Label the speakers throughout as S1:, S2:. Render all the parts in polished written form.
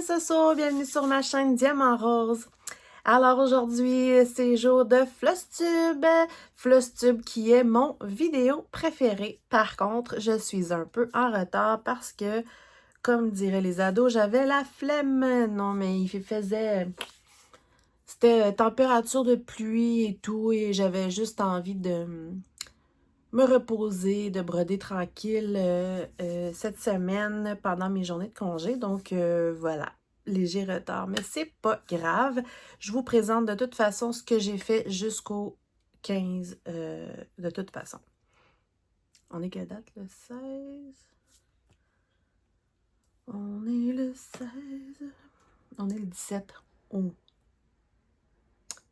S1: c'est Soso, bienvenue sur ma chaîne Diamant Rose. Alors aujourd'hui, c'est jour de Flosstube. Flosstube qui est mon vidéo préférée. Par contre, je suis un peu en retard parce que, comme diraient les ados, j'avais la flemme. Non, mais il faisait... C'était température de pluie et tout, et j'avais juste envie de me reposer, de broder tranquille cette semaine pendant mes journées de congé. Donc voilà, léger retard, mais c'est pas grave. Je vous présente de toute façon ce que j'ai fait jusqu'au 15 de toute façon. On est quelle date? Le 16? On est le 16. On est le 17. Oh.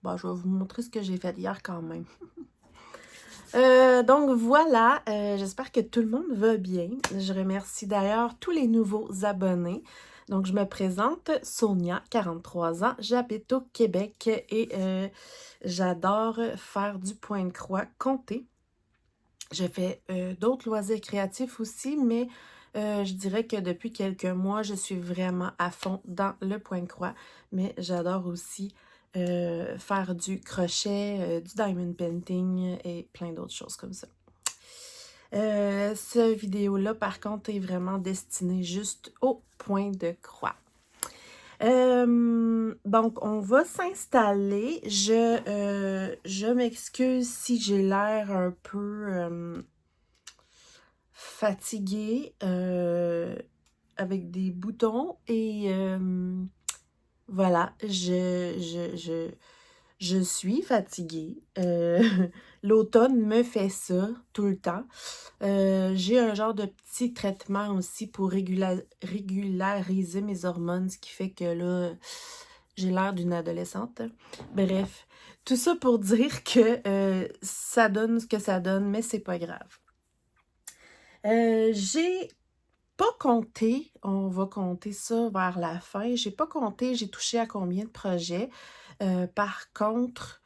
S1: Bon, je vais vous montrer ce que j'ai fait hier quand même. Donc voilà, j'espère que tout le monde va bien. Je remercie d'ailleurs tous les nouveaux abonnés. Donc je me présente, Sonia, 43 ans, j'habite au Québec et j'adore faire du point de croix, compter. Je fais d'autres loisirs créatifs aussi, mais je dirais que depuis quelques mois, je suis vraiment à fond dans le point de croix. Mais j'adore aussi faire du crochet, du diamond painting et plein d'autres choses comme ça. Cette vidéo-là, par contre, est vraiment destinée juste au point de croix. Donc, on va s'installer. Je m'excuse si j'ai l'air un peu fatiguée avec des boutons et voilà, je suis fatiguée. L'automne me fait ça tout le temps. J'ai un genre de petit traitement aussi pour régulariser mes hormones, ce qui fait que là, j'ai l'air d'une adolescente. Bref, tout ça pour dire que ça donne ce que ça donne, mais c'est pas grave. J'ai pas compté, on va compter ça vers la fin. J'ai pas compté, j'ai touché à combien de projets. Par contre,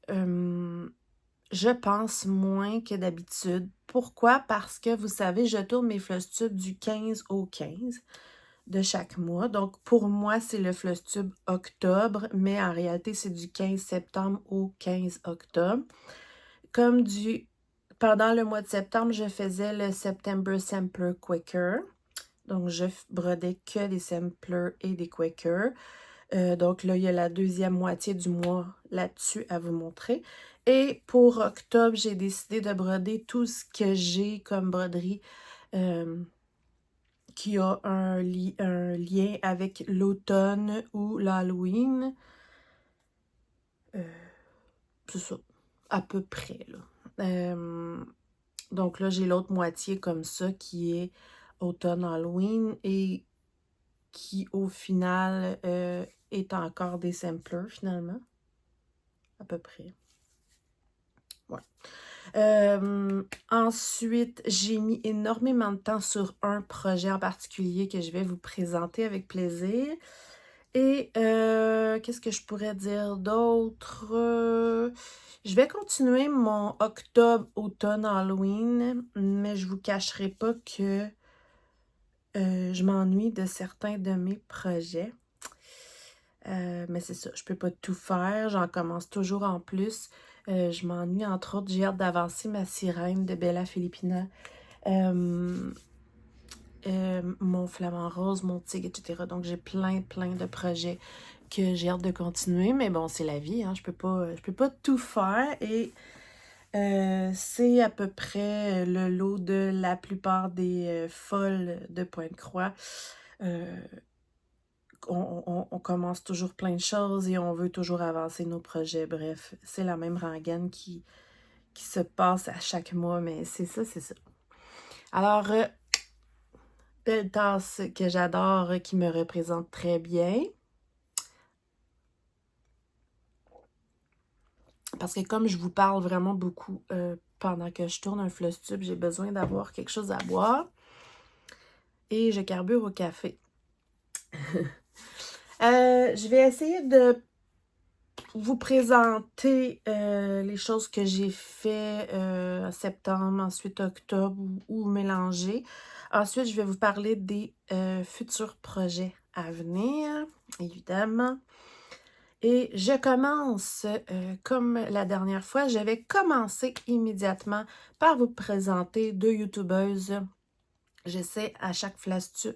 S1: je pense moins que d'habitude. Pourquoi? Parce que, vous savez, je tourne mes Flosstubes du 15 au 15 de chaque mois. Donc, pour moi, c'est le Flosstube octobre, mais en réalité, c'est du 15 septembre au 15 octobre. Comme pendant le mois de septembre, je faisais le September Sampler Quicker. Donc, je brodais que des samplers et des Quakers. Donc là, il y a la deuxième moitié du mois là-dessus à vous montrer. Et pour octobre, j'ai décidé de broder tout ce que j'ai comme broderie qui a un lien avec l'automne ou l'Halloween. C'est ça, à peu près, là. Donc là, j'ai l'autre moitié comme ça qui est automne-Halloween et qui, au final, est encore des samplers, finalement. À peu près. Ouais. Ensuite, j'ai mis énormément de temps sur un projet en particulier que je vais vous présenter avec plaisir. Et qu'est-ce que je pourrais dire d'autre? Je vais continuer mon octobre, automne, Halloween, mais je vous cacherai pas que je m'ennuie de certains de mes projets. Mais c'est ça, je peux pas tout faire, j'en commence toujours en plus. Je m'ennuie, entre autres, j'ai hâte d'avancer ma sirène de Bella Filipina, mon flamant rose, mon tigre, etc. Donc j'ai plein de projets que j'ai hâte de continuer, mais bon, c'est la vie, hein, je peux pas tout faire et c'est à peu près le lot de la plupart des folles de Pointe-Croix. On commence toujours plein de choses et on veut toujours avancer nos projets. Bref, c'est la même rengaine qui se passe à chaque mois, mais c'est ça, c'est ça. Alors, belle tasse que j'adore, qui me représente très bien. Parce que comme je vous parle vraiment beaucoup pendant que je tourne un Flosstube, j'ai besoin d'avoir quelque chose à boire. Et je carbure au café. Je vais essayer de vous présenter les choses que j'ai fait en septembre, ensuite octobre ou mélangées. Ensuite, je vais vous parler des futurs projets à venir, évidemment. Et je commence, comme la dernière fois, je vais commencer immédiatement par vous présenter deux youtubeuses. J'essaie à chaque flosstube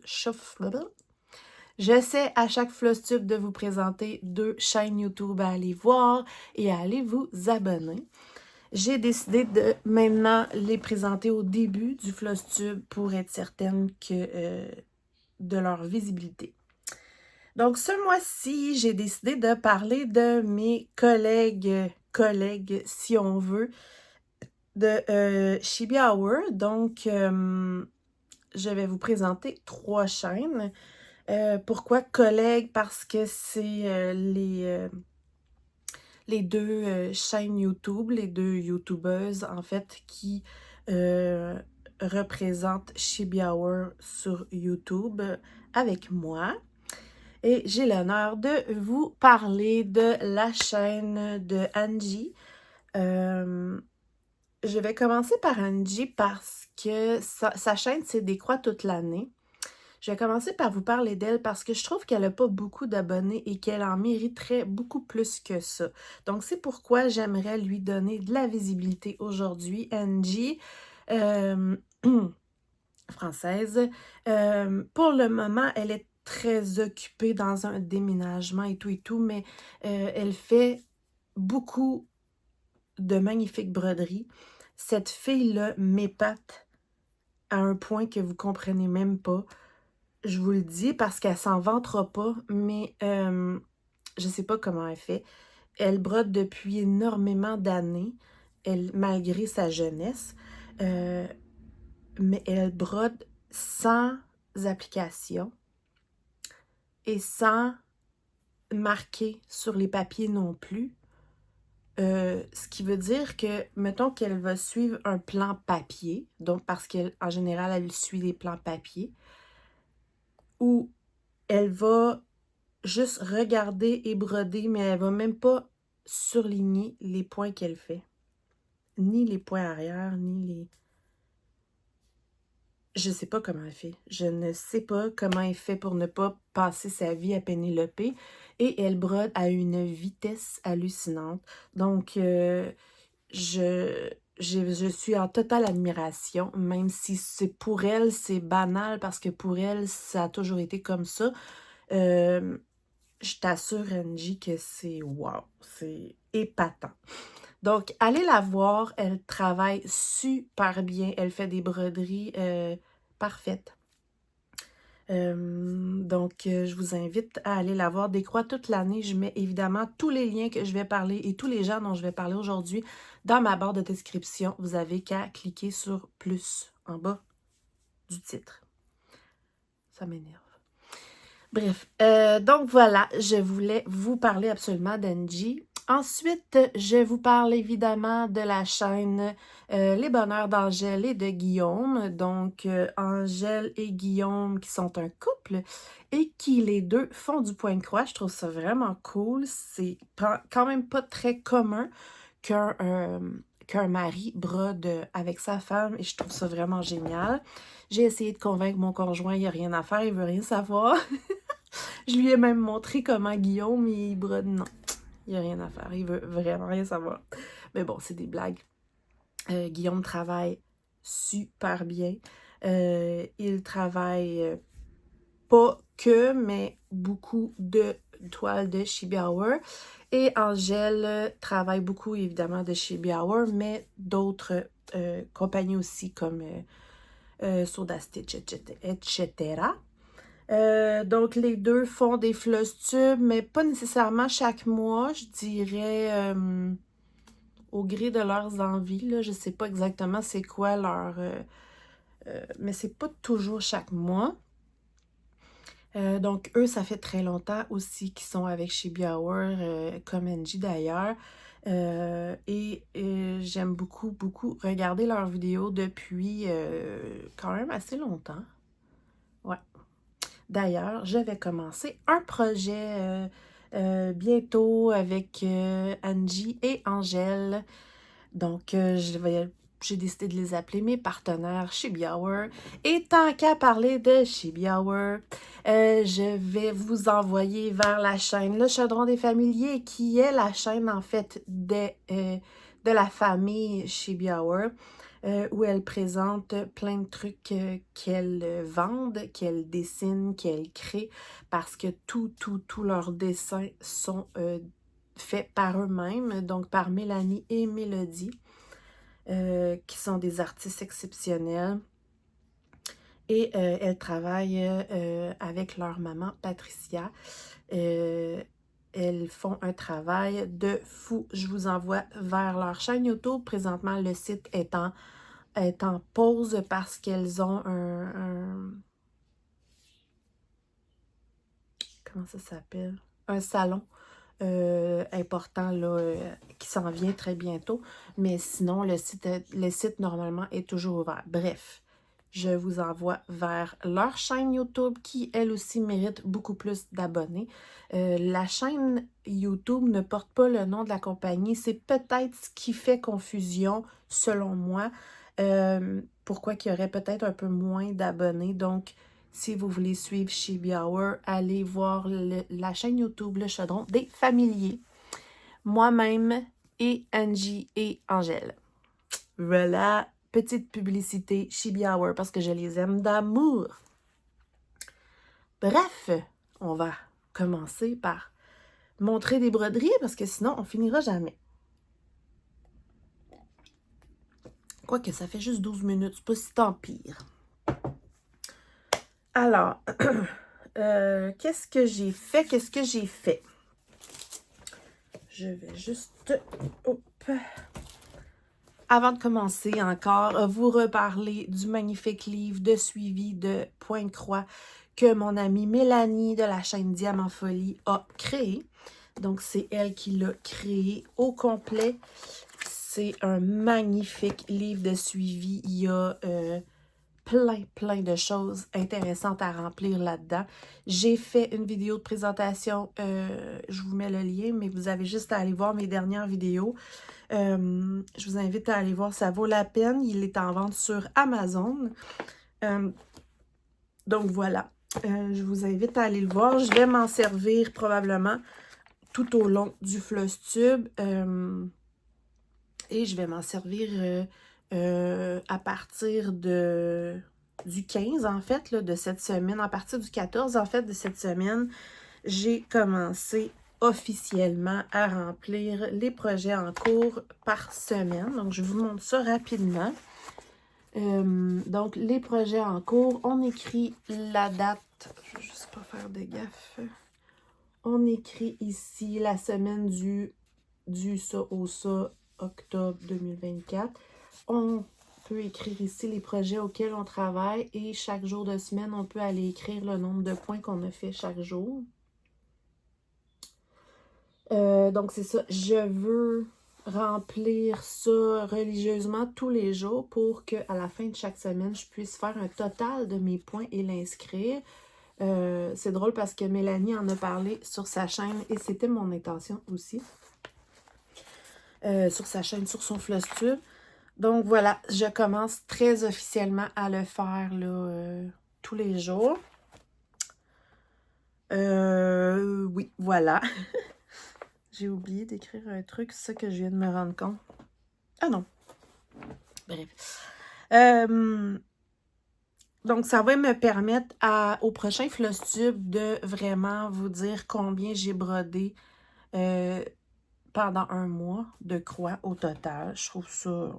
S1: de vous présenter deux chaînes YouTube à aller voir et à aller vous abonner. J'ai décidé de maintenant les présenter au début du flosstube pour être certaine de leur visibilité. Donc, ce mois-ci, j'ai décidé de parler de mes collègues si on veut, de Chibi Hour. Donc, je vais vous présenter 3 chaînes. Pourquoi collègues? Parce que c'est les deux chaînes YouTube, les deux YouTubeuses, en fait, qui représentent Chibi Hour sur YouTube avec moi. Et j'ai l'honneur de vous parler de la chaîne de Angie. Je vais commencer par Angie parce que sa chaîne, c'est Décroît toute l'année. Je vais commencer par vous parler d'elle parce que je trouve qu'elle n'a pas beaucoup d'abonnés et qu'elle en mériterait beaucoup plus que ça. Donc, c'est pourquoi j'aimerais lui donner de la visibilité aujourd'hui. Angie, française, pour le moment, elle est très occupée dans un déménagement et tout, mais elle fait beaucoup de magnifiques broderies. Cette fille-là m'épate à un point que vous comprenez même pas. Je vous le dis parce qu'elle s'en vantera pas, mais je sais pas comment elle fait. Elle brode depuis énormément d'années, malgré sa jeunesse, mais elle brode sans application et sans marquer sur les papiers non plus. Ce qui veut dire que, mettons qu'elle va suivre un plan papier, donc parce qu'en général, elle suit les plans papier, où elle va juste regarder et broder, mais elle va même pas surligner les points qu'elle fait. Ni les points arrière, ni les... Je sais pas comment elle fait. Je ne sais pas comment elle fait pour ne pas passer sa vie à Pénélope. Et elle brode à une vitesse hallucinante. Donc, je suis en totale admiration, même si c'est pour elle, c'est banal, parce que pour elle, ça a toujours été comme ça. Je t'assure, Angie, que c'est wow, c'est épatant. Donc, allez la voir, elle travaille super bien, elle fait des broderies parfaites. Je vous invite à aller la voir. Décroît toute l'année. Je mets évidemment tous les liens que je vais parler et tous les gens dont je vais parler aujourd'hui dans ma barre de description. Vous avez qu'à cliquer sur plus en bas du titre. Ça m'énerve. Bref, donc voilà, je voulais vous parler absolument d'Angie. Ensuite, je vous parle évidemment de la chaîne Les Bonheurs d'Angèle et de Guillaume. Donc, Angèle et Guillaume qui sont un couple et qui les deux font du point de croix. Je trouve ça vraiment cool. C'est quand même pas très commun qu'un mari brode avec sa femme et je trouve ça vraiment génial. J'ai essayé de convaincre mon conjoint, il n'y a rien à faire, il veut rien savoir. Je lui ai même montré comment Guillaume, il brode. Non, il n'y a rien à faire. Il veut vraiment rien savoir. Mais bon, c'est des blagues. Guillaume travaille super bien. Il travaille pas que, mais beaucoup de toiles de Chibi Hour. Et Angèle travaille beaucoup, évidemment, de Chibi Hour, mais d'autres compagnies aussi, comme Soda Stitch, etc. Donc, les deux font des flosstubes, mais pas nécessairement chaque mois, je dirais au gré de leurs envies. Là, je sais pas exactement c'est quoi leur... mais c'est pas toujours chaque mois. Donc, eux, ça fait très longtemps aussi qu'ils sont avec Chibi Hour, comme Angie d'ailleurs. J'aime beaucoup, beaucoup regarder leurs vidéos depuis quand même assez longtemps. Ouais. D'ailleurs, je vais commencer un projet bientôt avec Angie et Angèle. Donc, je vais j'ai décidé de les appeler mes partenaires Chibi Hour. Et tant qu'à parler de Chibi Hour, je vais vous envoyer vers la chaîne Le Chaudron des Familiers, qui est la chaîne, en fait, de la famille Chibi Hour, où elle présente plein de trucs qu'elle vendent, qu'elle dessine, qu'elle crée, parce que tous leurs dessins sont faits par eux-mêmes, donc par Mélanie et Mélodie. Qui sont des artistes exceptionnels. Et elles travaillent avec leur maman Patricia. Elles font un travail de fou. Je vous envoie vers leur chaîne YouTube. Présentement, le site est en pause parce qu'elles ont comment ça s'appelle? Un salon important là, qui s'en vient très bientôt. Mais sinon, le site normalement est toujours ouvert. Bref, je vous envoie vers leur chaîne YouTube qui, elle aussi, mérite beaucoup plus d'abonnés. La chaîne YouTube ne porte pas le nom de la compagnie. C'est peut-être ce qui fait confusion, selon moi. Pourquoi qu'il y aurait peut-être un peu moins d'abonnés. Donc, si vous voulez suivre Chibi Hour, allez voir la chaîne YouTube Le Chaudron des Familiers. Moi-même et Angie et Angèle. Voilà, petite publicité Chibi Hour parce que je les aime d'amour. Bref, on va commencer par montrer des broderies parce que sinon on finira jamais. Quoique ça fait juste 12 minutes, c'est pas si tant pire. Alors, qu'est-ce que j'ai fait? Je vais juste, avant de commencer encore, vous reparler du magnifique livre de suivi de Pointe-Croix que mon amie Mélanie de la chaîne Diamant Folie a créé. Donc, c'est elle qui l'a créé au complet. C'est un magnifique livre de suivi. Il y a plein de choses intéressantes à remplir là-dedans. J'ai fait une vidéo de présentation, je vous mets le lien, mais vous avez juste à aller voir mes dernières vidéos. Je vous invite à aller voir, ça vaut la peine. Il est en vente sur Amazon. Donc voilà, je vous invite à aller le voir. Je vais m'en servir probablement tout au long du floss tube. Et je vais m'en servir à partir du 15, en fait, là, de cette semaine. À partir du 14, en fait, de cette semaine, j'ai commencé officiellement à remplir les projets en cours par semaine. Donc, je vous montre ça rapidement. Donc, les projets en cours, on écrit la date. Je ne vais juste pas faire de gaffe. On écrit ici la semaine du ça au ça, octobre 2024. On peut écrire ici les projets auxquels on travaille et chaque jour de semaine, on peut aller écrire le nombre de points qu'on a fait chaque jour. Donc, c'est ça. Je veux remplir ça religieusement tous les jours pour qu'à la fin de chaque semaine, je puisse faire un total de mes points et l'inscrire. C'est drôle parce que Mélanie en a parlé sur sa chaîne et c'était mon intention aussi. Sur sa chaîne, sur son floss tube. Donc voilà, je commence très officiellement à le faire là, tous les jours. Oui, voilà. J'ai oublié d'écrire un truc, c'est ça que je viens de me rendre compte. Ah non. Bref. Donc, ça va me permettre au prochain floss tube de vraiment vous dire combien j'ai brodé pendant un mois de croix au total. Je trouve ça,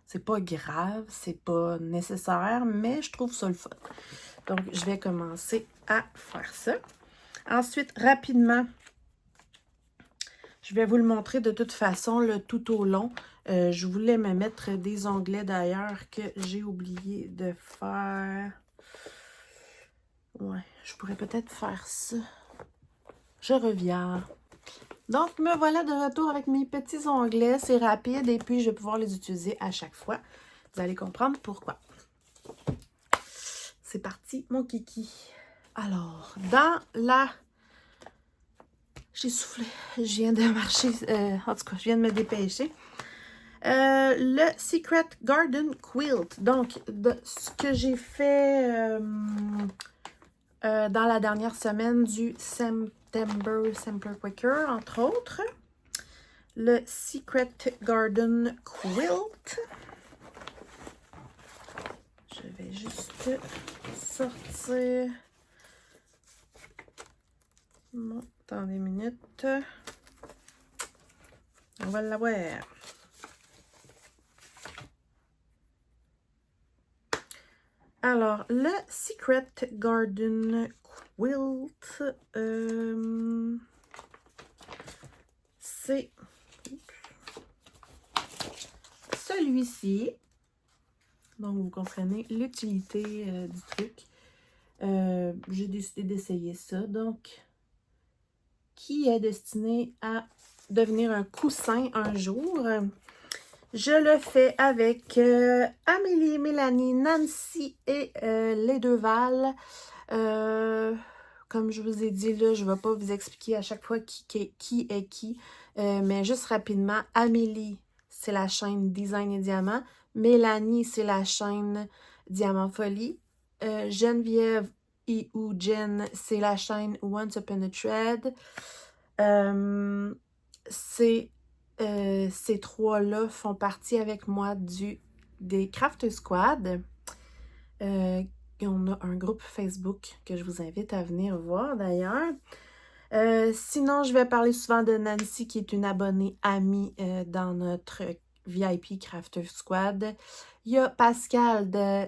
S1: c'est pas grave, c'est pas nécessaire, mais je trouve ça le fun. Donc, je vais commencer à faire ça. Ensuite, rapidement, je vais vous le montrer de toute façon le tout au long. Je voulais me mettre des onglets d'ailleurs que j'ai oublié de faire. Ouais, je pourrais peut-être faire ça. Je reviens. Donc, me voilà de retour avec mes petits onglets. C'est rapide et puis je vais pouvoir les utiliser à chaque fois. Vous allez comprendre pourquoi. C'est parti, mon kiki. Alors, dans la... J'ai soufflé. Je viens de marcher. En tout cas, je viens de me dépêcher. Le Secret Garden Quilt. Donc, ce que j'ai fait dans la dernière semaine du September Simpler Quicker, entre autres. Le Secret Garden Quilt. Je vais juste sortir. Bon, attendez une minute. On va l'avoir. Alors, le Secret Garden Quilt, c'est celui-ci. Donc, vous comprenez l'utilité du truc. J'ai décidé d'essayer ça. Donc, qui est destiné à devenir un coussin un jour. Je le fais avec Amélie, Mélanie, Nancy et les deux Val. Comme je vous ai dit, là, je ne vais pas vous expliquer à chaque fois qui est qui. Mais juste rapidement, Amélie, c'est la chaîne Design et Diamant. Mélanie, c'est la chaîne Diamant Folie. Geneviève ou Jen, c'est la chaîne Once Upon a Thread. Ces trois-là font partie avec moi des Craft Squad. On a un groupe Facebook que je vous invite à venir voir d'ailleurs. Sinon, je vais parler souvent de Nancy qui est une abonnée amie dans notre VIP Crafter Squad. Il y a Pascal de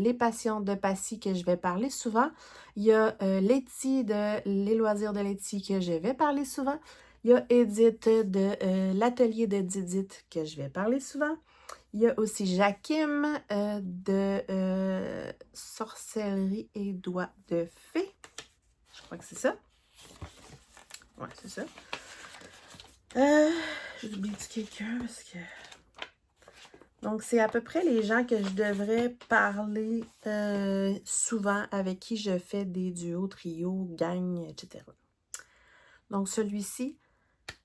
S1: Les Passions de Passy que je vais parler souvent. Il y a Letty de Les Loisirs de Letty que je vais parler souvent. Il y a Edith de l'Atelier de Didith que je vais parler souvent. Il y a aussi Jakim de Sorcellerie et Doigts de Fée. Je crois que c'est ça. Ouais, c'est ça. J'ai oublié de quelqu'un parce que... Donc, c'est à peu près les gens que je devrais parler souvent, avec qui je fais des duos, trios, gangs, etc. Donc, celui-ci,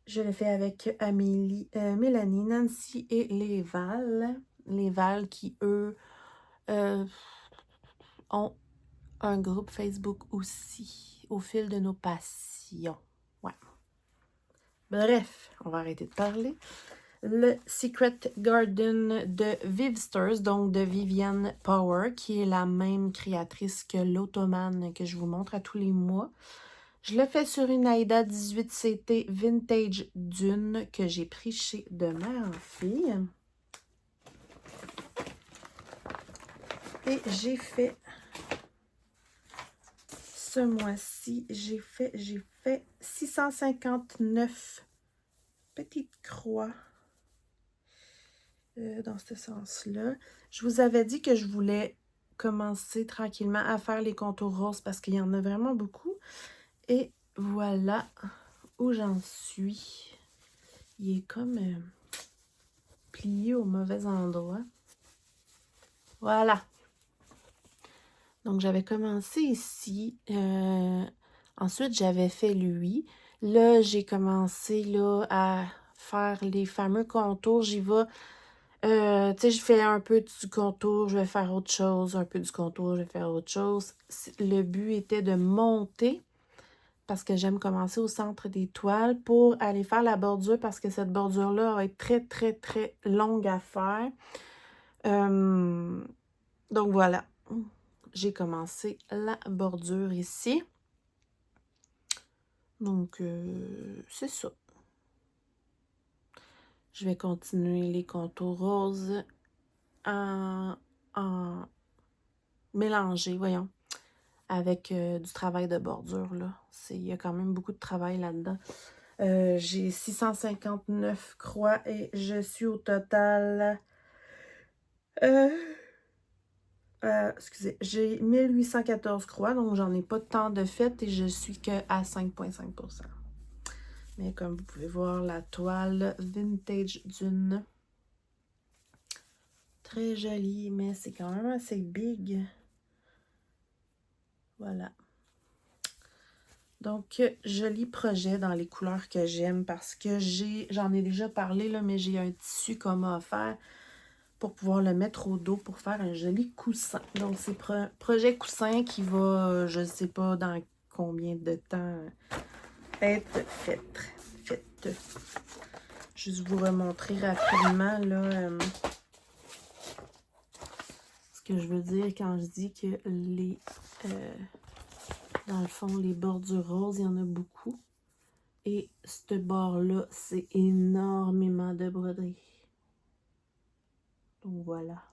S1: je le fais avec Amélie, Mélanie, Nancy et les Val. Les Val qui, eux, ont un groupe Facebook aussi, au fil de nos passions. Ouais. Bref, on va arrêter de parler. Le Secret Garden de Vivsters, donc de Viviane Power, qui est la même créatrice que l'Ottomane que je vous montre à tous les mois. Je le fais sur une Aida 18CT Vintage Dune que j'ai pris chez De Mère en Fille. Et j'ai fait, ce mois-ci, j'ai fait 659 petites croix. Dans ce sens-là. Je vous avais dit que je voulais commencer tranquillement à faire les contours roses parce qu'il y en a vraiment beaucoup. Et voilà où j'en suis. Il est comme plié au mauvais endroit. Voilà. Donc, j'avais commencé ici. Ensuite, j'avais fait lui. Là, j'ai commencé là, à faire les fameux contours. J'y vais... tu sais, je fais un peu du contour, je vais faire autre chose, un peu du contour, je vais faire autre chose. Le but était de monter, parce que j'aime commencer au centre des toiles, pour aller faire la bordure, parce que cette bordure-là va être très, très, très longue à faire. Donc voilà, j'ai commencé la bordure ici. Donc, c'est ça. Je vais continuer les contours roses en mélanger, voyons, avec du travail de bordure, là. Il y a quand même beaucoup de travail là-dedans. J'ai 659 croix et je suis au total... excusez, j'ai 1814 croix, donc j'en ai pas tant de faites et je suis que à 5,5%. Mais comme vous pouvez voir, la toile Vintage Dune, très jolie, mais c'est quand même assez big. Voilà. Donc, joli projet dans les couleurs que j'aime parce que j'en ai déjà parlé, là, mais j'ai un tissu qu'on m'a offert pour pouvoir le mettre au dos pour faire un joli coussin. Donc, c'est projet coussin qui va, je ne sais pas dans combien de temps être fait. Juste vous remontrer rapidement, là, ce que je veux dire quand je dis que les... dans le fond, les bordures roses, il y en a beaucoup. Et ce bord-là, c'est énormément de broderie. Donc voilà.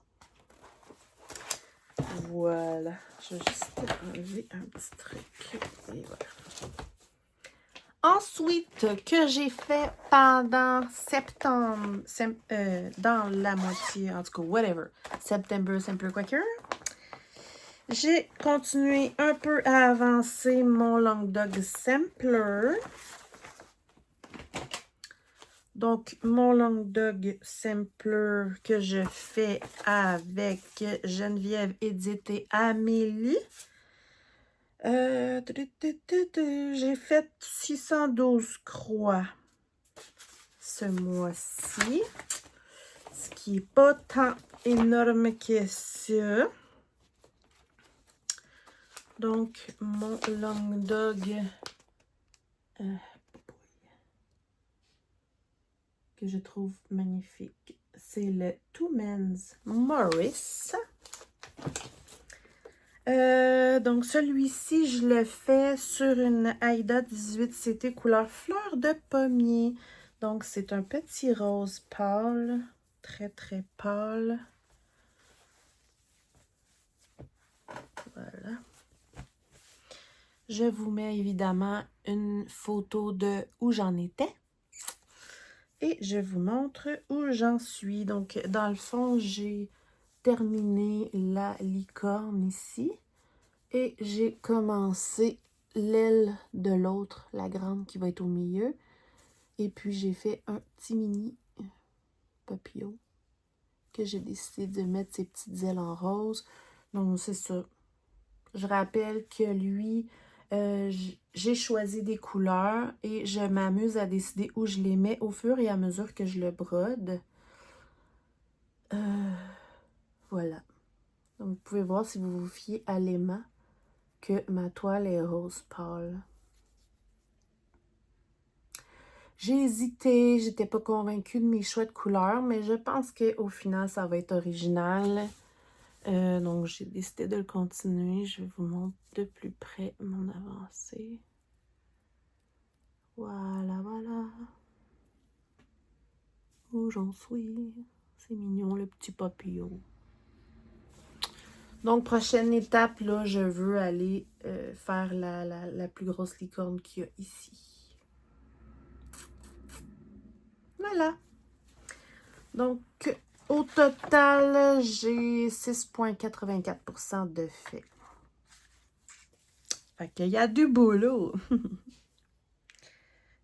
S1: Voilà. Je vais juste enlever un petit truc. Et voilà. Ensuite, que j'ai fait pendant septembre, dans la moitié, en tout cas, whatever, September Simpler Quaker, j'ai continué un peu à avancer mon Long Dog Sampler. Donc, mon Long Dog Sampler que je fais avec Geneviève, Edith et Amélie. J'ai fait 612 croix ce mois-ci, ce qui n'est pas tant énorme que ça. Donc, mon Long Dog que je trouve magnifique, c'est le Two Men's Morris. Donc, celui-ci, je le fais sur une Aida 18 CT couleur fleur de pommier. Donc, c'est un petit rose pâle, très, très pâle. Voilà. Je vous mets évidemment une photo de où j'en étais. Et je vous montre où j'en suis. Donc, dans le fond, j'ai terminé la licorne ici. Et j'ai commencé l'aile de l'autre, la grande qui va être au milieu. Et puis, j'ai fait un petit mini papillon que j'ai décidé de mettre ses petites ailes en rose. Donc, c'est ça. Je rappelle que lui, j'ai choisi des couleurs et je m'amuse à décider où je les mets au fur et à mesure que je le brode. Voilà. Donc, vous pouvez voir si vous vous fiez à l'aimant que ma toile est rose pâle. J'ai hésité, j'étais pas convaincue de mes choix de couleurs, mais je pense qu'au final, ça va être original. Donc, j'ai décidé de le continuer. Je vais vous montrer de plus près mon avancée. Voilà, voilà. Où j'en suis. C'est mignon, le petit papillon. Donc, prochaine étape, là, je veux aller faire la plus grosse licorne qu'il y a ici. Voilà. Donc, au total, j'ai 6,84% de fait. Fait qu'il y a du boulot.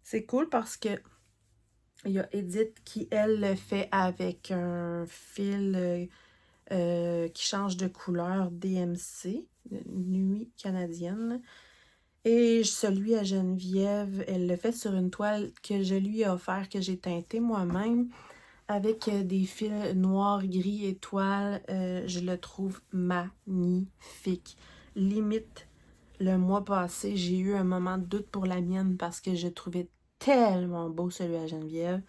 S1: C'est cool parce que il y a Edith qui, elle, le fait avec un fil qui change de couleur DMC, Nuit canadienne. Et celui à Geneviève, elle le fait sur une toile que je lui ai offert, que j'ai teintée moi-même, avec des fils noirs, gris, étoiles. Je le trouve magnifique. Limite, le mois passé, j'ai eu un moment de doute pour la mienne parce que je trouvais tellement beau celui à Geneviève.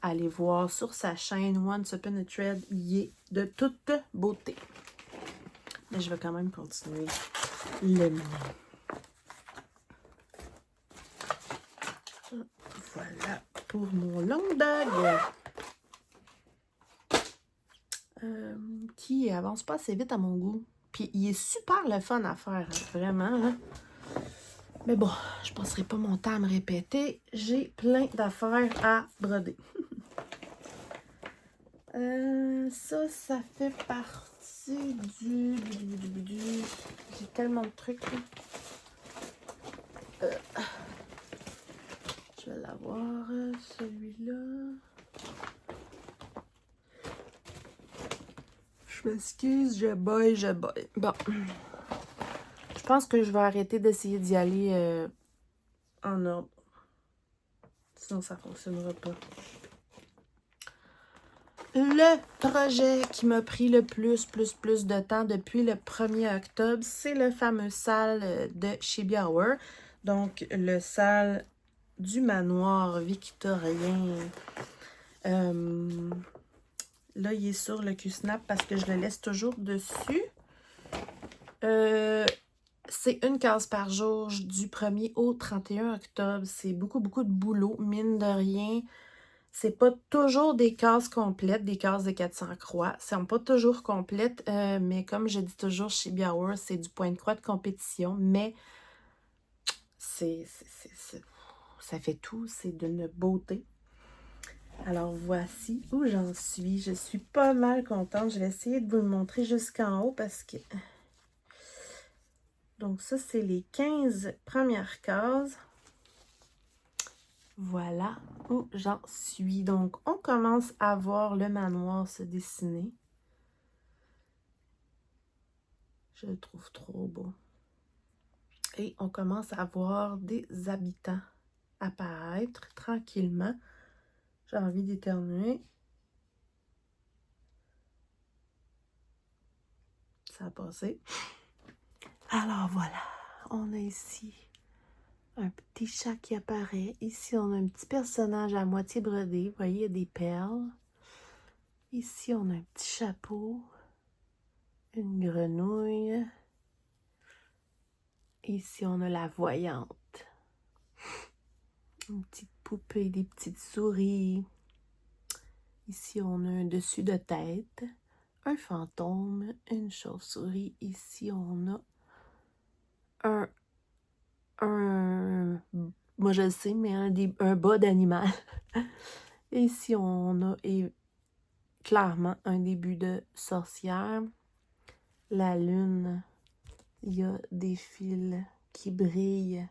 S1: Allez voir sur sa chaîne Once Upon a Thread, il est de toute beauté. Mais je vais quand même continuer le mien. Voilà pour mon Long Dog. Qui avance pas assez vite à mon goût. Puis il est super le fun à faire, hein, vraiment. Là. Mais bon, je passerai pas mon temps à me répéter. J'ai plein d'affaires à broder. Ça fait partie du... J'ai tellement de trucs. Je vais l'avoir, celui-là. Je m'excuse, je boy. Bon. Je pense que je vais arrêter d'essayer d'y aller en ordre. Sinon, ça ne fonctionnera pas. Le projet qui m'a pris le plus de temps depuis le 1er octobre, c'est le fameux salle de Chibi Hour. Donc, le salle du manoir victorien. Là, il est sur le Q-Snap parce que je le laisse toujours dessus. C'est une case par jour du 1er au 31 octobre. C'est beaucoup de boulot, mine de rien. C'est pas toujours des cases complètes, des cases de 400 croix. C'est pas toujours complètes, mais comme je dis toujours, Chibi Hour, c'est du point de croix de compétition, mais ça fait tout, c'est d'une beauté. Alors, voici où j'en suis. Je suis pas mal contente. Je vais essayer de vous le montrer jusqu'en haut parce que... Donc, ça, c'est les 15 premières cases. Voilà où j'en suis. Donc, on commence à voir le manoir se dessiner. Je le trouve trop beau. Et on commence à voir des habitants apparaître tranquillement. J'ai envie d'éternuer. Ça a passé. Alors voilà, on a ici un petit chat qui apparaît. Ici, on a un petit personnage à moitié brodé. Vous voyez, il y a des perles. Ici, on a un petit chapeau. Une grenouille. Ici, on a la voyante. Une petite poupée, des petites souris. Ici, on a un dessus de tête. Un fantôme, une chauve-souris. Ici, on a moi je le sais, mais un bas d'animal. Et ici, on a clairement un début de sorcière. La lune, il y a des fils qui brillent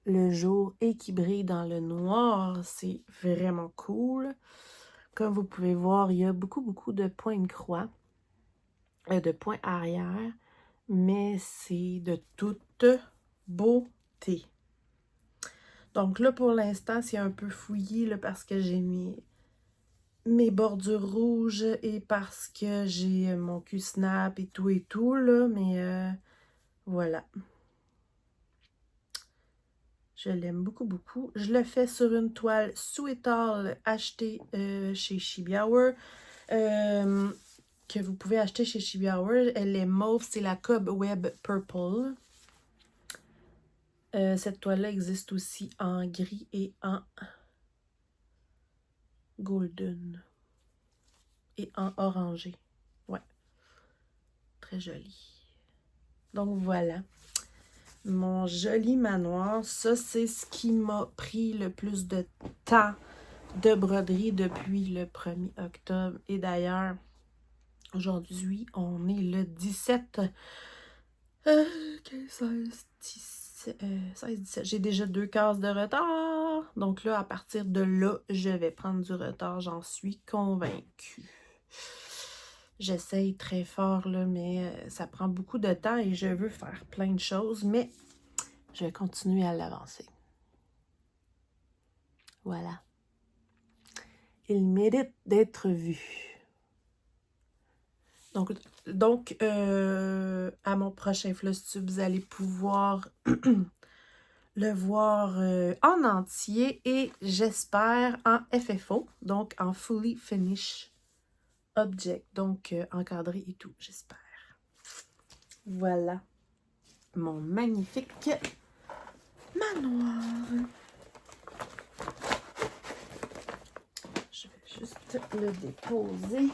S1: le jour et qui brillent dans le noir. C'est vraiment cool. Comme vous pouvez voir, il y a beaucoup de points de croix, de points arrière, mais c'est de toute beauté. Donc là, pour l'instant, c'est un peu fouillis là, parce que j'ai mes bordures rouges et parce que j'ai mon Q-Snap et tout, là, mais voilà. Je l'aime beaucoup. Je le fais sur une toile Sweetall achetée chez Chibi Hour, que vous pouvez acheter chez Chibi Hour. Elle est mauve, c'est la Cobweb Purple. Cette toile-là existe aussi en gris et en golden. Et en orangé. Ouais. Très joli. Donc voilà. Mon joli manoir. Ça, c'est ce qui m'a pris le plus de temps de broderie depuis le 1er octobre. Et d'ailleurs, aujourd'hui, on est le 17... 15, 16, 17. J'ai déjà 2 cases de retard. Donc là, à partir de là, je vais prendre du retard. J'en suis convaincue. J'essaye très fort, là, mais ça prend beaucoup de temps et je veux faire plein de choses. Mais je vais continuer à l'avancer. Voilà. Il mérite d'être vu. Donc, à mon prochain Flosstube, vous allez pouvoir le voir en entier et j'espère en FFO, donc en Fully Finish Object, donc encadré et tout, j'espère. Voilà mon magnifique manoir. Je vais juste le déposer.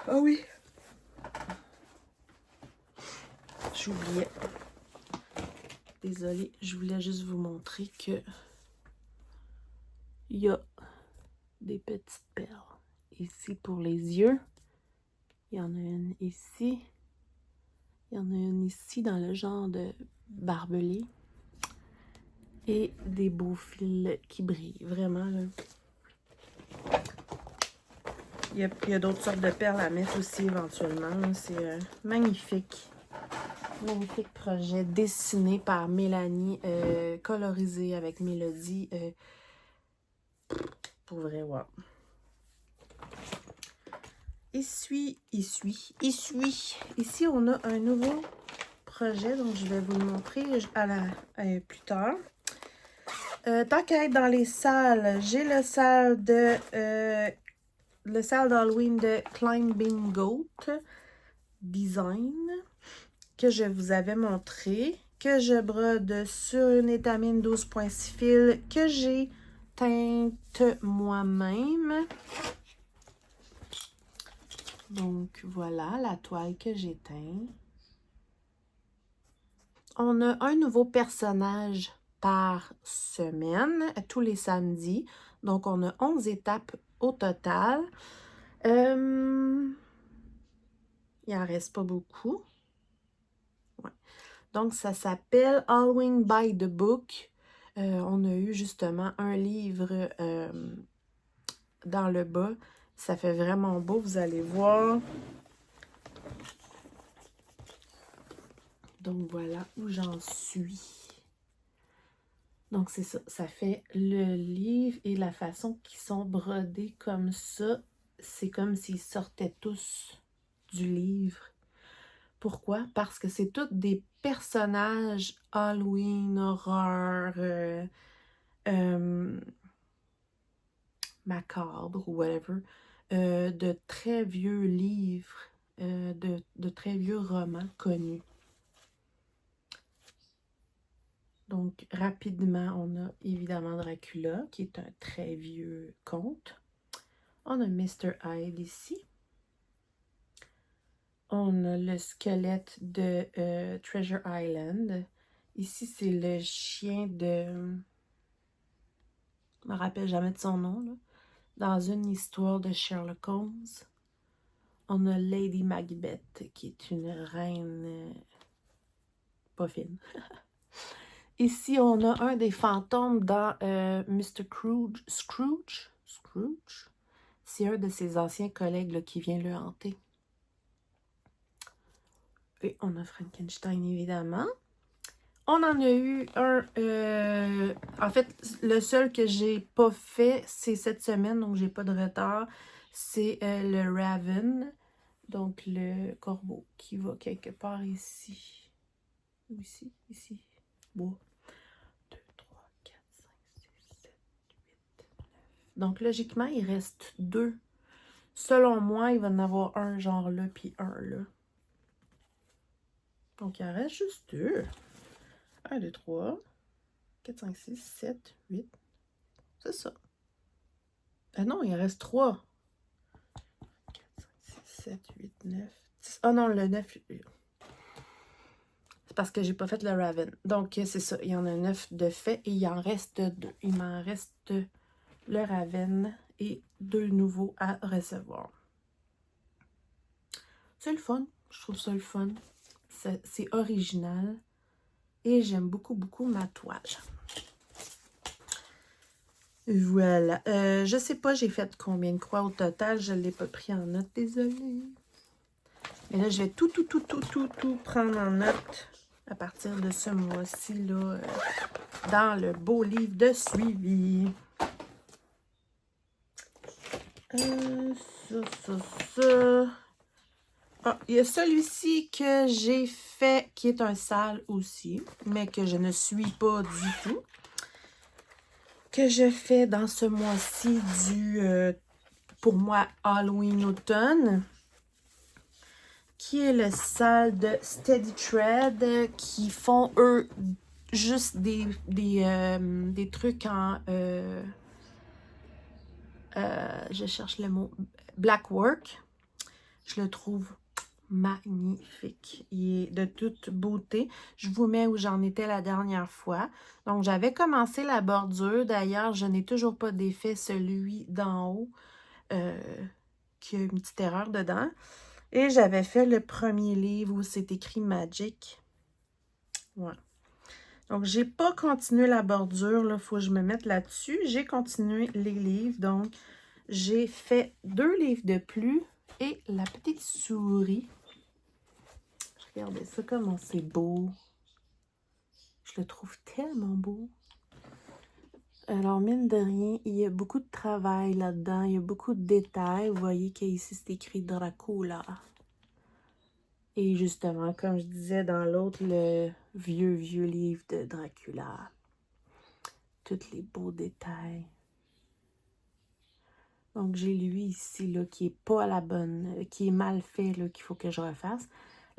S1: Ah oui. J'oubliais. Désolée, je voulais juste vous montrer que il y a des petites perles ici pour les yeux. Il y en a une ici. Il y en a une ici dans le genre de barbelé. Et des beaux fils qui brillent. Vraiment, là. Il y a d'autres sortes de perles à mettre aussi éventuellement. C'est magnifique. Magnifique projet dessiné par Mélanie, colorisé avec Mélodie. Pour vrai, wow. Ici, on a un nouveau projet, donc je vais vous le montrer plus tard. Tant qu'à être dans les salles, j'ai le salle d'Halloween de Climbing Goat Design que je vous avais montré, que je brode sur une étamine 12.6 fils que j'ai teinte moi-même. Donc voilà la toile que j'ai teinte. On a un nouveau personnage par semaine, tous les samedis. Donc, on a 11 étapes au total. Il en reste pas beaucoup. Ouais. Donc, ça s'appelle Halloween by the Book. On a eu justement un livre dans le bas. Ça fait vraiment beau, vous allez voir. Donc, voilà où j'en suis. Donc, c'est ça. Ça fait le livre et la façon qu'ils sont brodés comme ça. C'est comme s'ils sortaient tous du livre. Pourquoi? Parce que c'est tous des personnages Halloween, horreur, macabre ou whatever, de très vieux livres, de très vieux romans connus. Donc, rapidement, on a évidemment Dracula, qui est un très vieux conte. On a Mr. Hyde ici. On a le squelette de Treasure Island. Ici, c'est le chien de... Je me rappelle jamais de son nom, là. Dans une histoire de Sherlock Holmes. On a Lady Macbeth, qui est une reine pas fine. Ici, on a un des fantômes dans Mr. Scrooge. C'est un de ses anciens collègues là, qui vient le hanter. Et on a Frankenstein, évidemment. On en a eu un... en fait, le seul que j'ai pas fait, c'est cette semaine, donc j'ai pas de retard. C'est le Raven, donc le corbeau qui va quelque part ici. Ou ici, ici. Bon. 2, 3, 4, 5, 6, 7, 8, 9. Donc, logiquement, il reste 2. Selon moi, il va en avoir un genre là, puis un là. Donc, il en reste juste 2. 1, 2, 3, 4, 5, 6, 7, 8. C'est ça. Ah non, il en reste 3. 4, 5, 6, 7, 8, 9, 10. Ah non, le 9. C'est parce que j'ai pas fait le Raven. Donc, c'est ça. Il y en a 9 de fait et il en reste 2. Il m'en reste le Raven et 2 nouveaux à recevoir. C'est le fun. Je trouve ça le fun. C'est original. Et j'aime beaucoup, beaucoup ma toile. Voilà. Je sais pas, j'ai fait combien de croix au total. Je ne l'ai pas pris en note, désolée. Mais là, je vais tout prendre en note à partir de ce mois-ci, là, dans le beau livre de suivi. Ça. Ah, il y a celui-ci que j'ai fait, qui est un sale aussi, mais que je ne suis pas du tout. Que je fais dans ce mois-ci du, pour moi, Halloween automne. Qui est le sale de Steady Thread, qui font, eux, juste des trucs en... je cherche le mot. Black work. Je le trouve magnifique. Il est de toute beauté. Je vous mets où j'en étais la dernière fois. Donc, j'avais commencé la bordure. D'ailleurs, je n'ai toujours pas défait celui d'en haut qui a une petite erreur dedans. Et j'avais fait le premier livre où c'est écrit Magic. Voilà. Donc, j'ai pas continué la bordure. Il faut que je me mette là-dessus. J'ai continué les livres. Donc, j'ai fait 2 livres de plus. Et la petite souris. Regardez ça, comment c'est beau. Je le trouve tellement beau. Alors, mine de rien, il y a beaucoup de travail là-dedans. Il y a beaucoup de détails. Vous voyez qu'ici, c'est écrit Dracula. Et justement, comme je disais dans l'autre, le vieux livre de Dracula. Tous les beaux détails. Donc, j'ai lui ici, là, qui est pas à la bonne, qui est mal fait, là, qu'il faut que je refasse.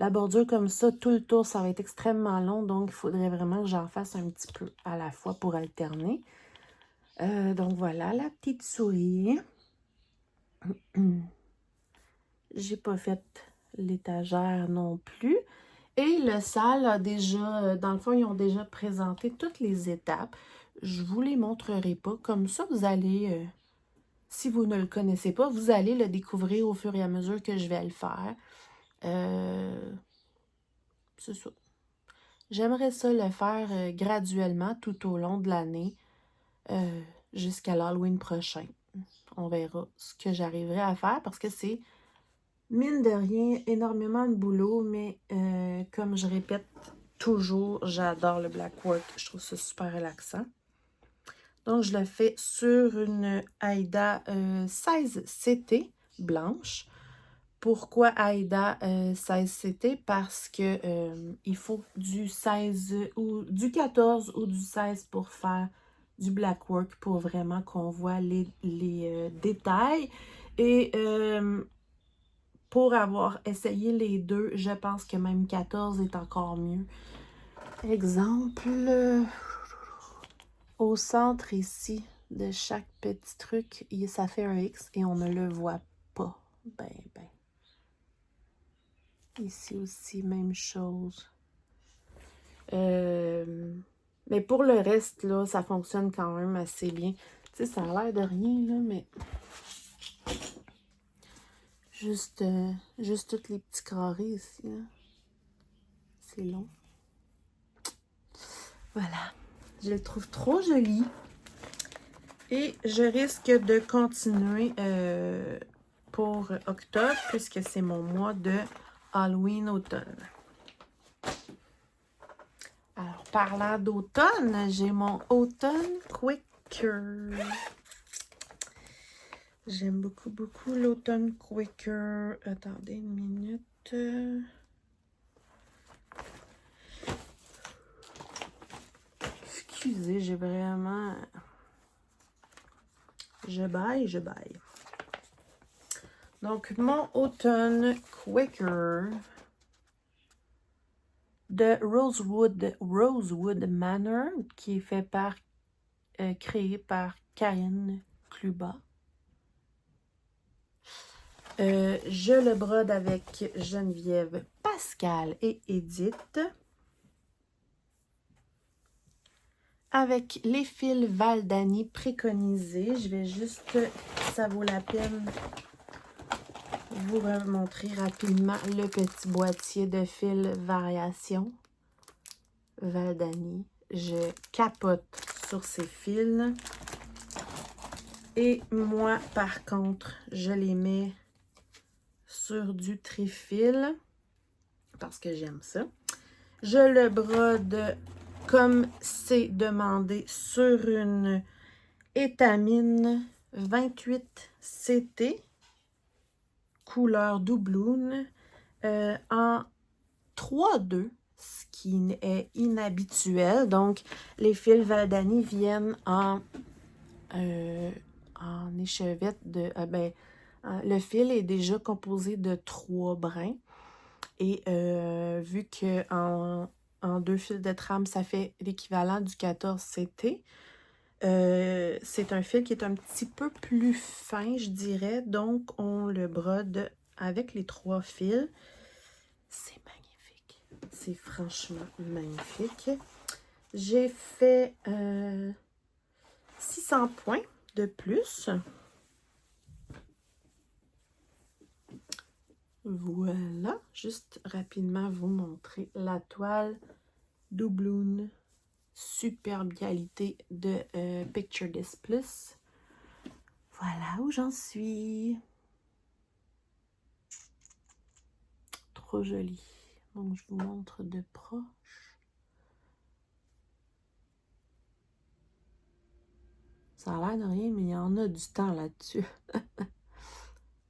S1: La bordure comme ça, tout le tour, ça va être extrêmement long, donc il faudrait vraiment que j'en fasse un petit peu à la fois pour alterner. Donc, voilà, la petite souris. J'ai pas fait l'étagère non plus. Et le salle a déjà, dans le fond, ils ont déjà présenté toutes les étapes. Je vous les montrerai pas. Comme ça, vous allez, si vous ne le connaissez pas, vous allez le découvrir au fur et à mesure que je vais le faire. C'est ça. J'aimerais ça le faire graduellement tout au long de l'année, jusqu'à l'Halloween prochain. On verra ce que j'arriverai à faire parce que c'est, mine de rien, énormément de boulot, mais comme je répète toujours, j'adore le black work. Je trouve ça super relaxant. Donc, je le fais sur une Aida 16CT blanche. Pourquoi Aida 16CT? Parce que il faut du 16 ou du 14 ou du 16 pour faire du black work, pour vraiment qu'on voit les détails. Et pour avoir essayé les deux, je pense que même 14 est encore mieux. Exemple, au centre ici de chaque petit truc, ça fait un X et on ne le voit pas. Ben. Ici aussi, même chose. Mais pour le reste, là, ça fonctionne quand même assez bien. Tu sais, ça a l'air de rien, là, mais juste tous les petits carrés ici, là. C'est long. Voilà. Je le trouve trop joli. Et je risque de continuer pour octobre, puisque c'est mon mois de Halloween-automne. Alors, parlant d'automne, j'ai mon Autumn Quaker. J'aime beaucoup l'Autumn Quaker. Attendez une minute. Excusez, j'ai vraiment... Je baille. Donc, mon Autumn Quaker de Rosewood Manor, qui est fait par, créé par Karine Cluba. Je le brode avec Geneviève, Pascal et Edith. Avec les fils Valdani préconisés. Je vais juste, ça vaut la peine, vous remontrer rapidement le petit boîtier de fils variation Valdani. Je capote sur ces fils. Et moi, par contre, je les mets sur du trifil parce que j'aime ça. Je le brode comme c'est demandé sur une étamine 28 CT couleur doubloune en 3-2, ce qui est inhabituel. Donc, les fils Valdani viennent en échevette de... le fil est déjà composé de 3 brins. Et vu que en 2 fils de trame, ça fait l'équivalent du 14 CT, c'est un fil qui est un petit peu plus fin, je dirais. Donc, on le brode avec les 3 fils. C'est magnifique. C'est franchement magnifique. J'ai fait 600 points de plus. Voilà. Juste rapidement vous montrer la toile doubloune. Superbe qualité de Picture This Plus. Voilà où j'en suis. Trop joli. Donc, je vous montre de proche. Ça a l'air de rien, mais il y en a du temps là-dessus.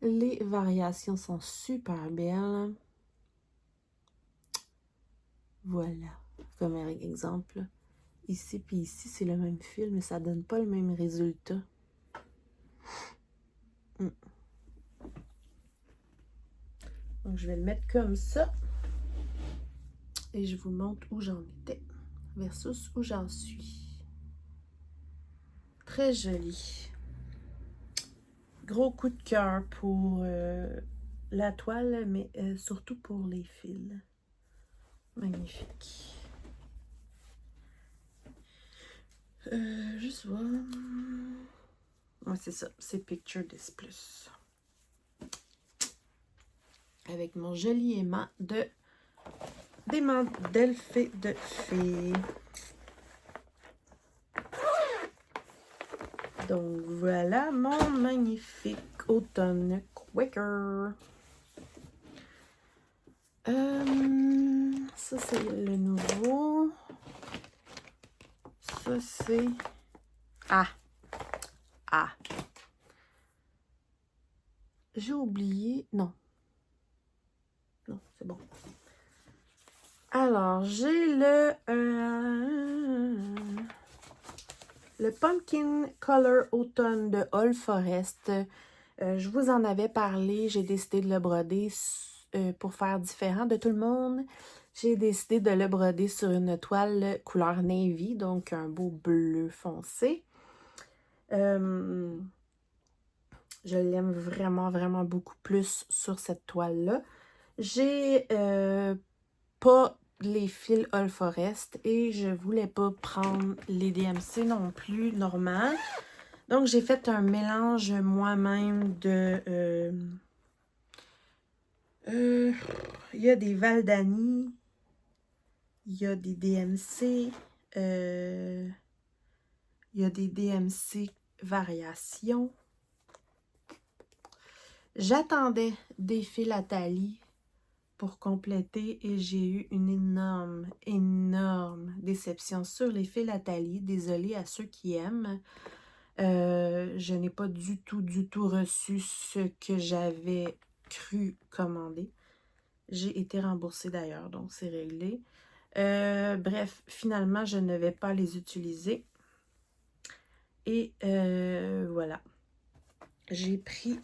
S1: Les variations sont super belles. Voilà. Comme exemple, ici puis ici, c'est le même fil, mais ça donne pas le même résultat. Donc, je vais le mettre comme ça. Et je vous montre où j'en étais versus où j'en suis. Très joli. Gros coup de cœur pour la toile, mais surtout pour les fils. Magnifique. Juste voir. Ouais, c'est ça. C'est Picture This Plus. Avec mon joli aimant d'aimant d'elfe et de fée. Donc voilà mon magnifique automne Quaker. Ça c'est le nouveau. Ça c'est... Ah! J'ai oublié... Non, c'est bon. Alors, j'ai le Pumpkin Color Automne de All Forest. Je vous en avais parlé. J'ai décidé de le broder pour faire différent de tout le monde. J'ai décidé de le broder sur une toile couleur navy, donc un beau bleu foncé. Je l'aime vraiment, vraiment beaucoup plus sur cette toile-là. J'ai pas les fils All Forest et je voulais pas prendre les DMC non plus normal. Donc, j'ai fait un mélange moi-même de... il y a des Valdani, il y a des DMC, il y a des DMC variations. J'attendais des fils à taille pour compléter et j'ai eu une énorme déception sur les fils à taille. Désolée à ceux qui aiment. Je n'ai pas du tout reçu ce que j'avais cru commander. J'ai été remboursée d'ailleurs, donc c'est réglé. Bref, finalement, je ne vais pas les utiliser. Et voilà. J'ai pris...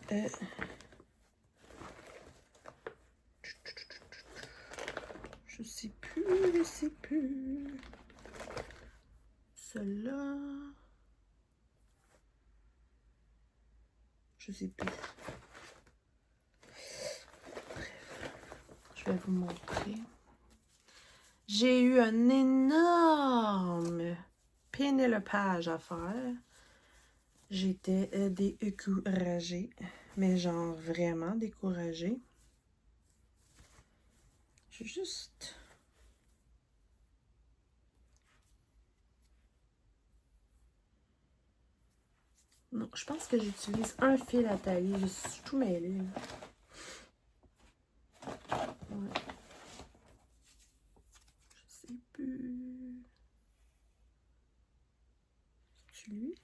S1: je sais plus. Celui-là... Je sais plus. Bref, je vais vous montrer. J'ai eu un énorme pénélopage à faire. J'étais découragée, mais genre vraiment découragée. Je juste... Non, je pense que j'utilise un fil à tailler. Je suis tout mêlée. Ouais. Je sais plus. C'est lui?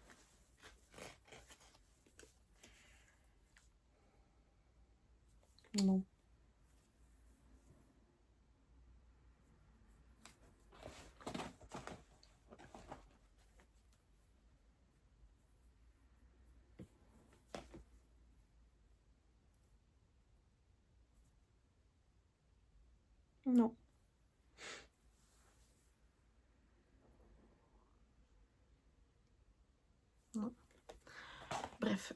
S1: Non. Non. Non. Bref,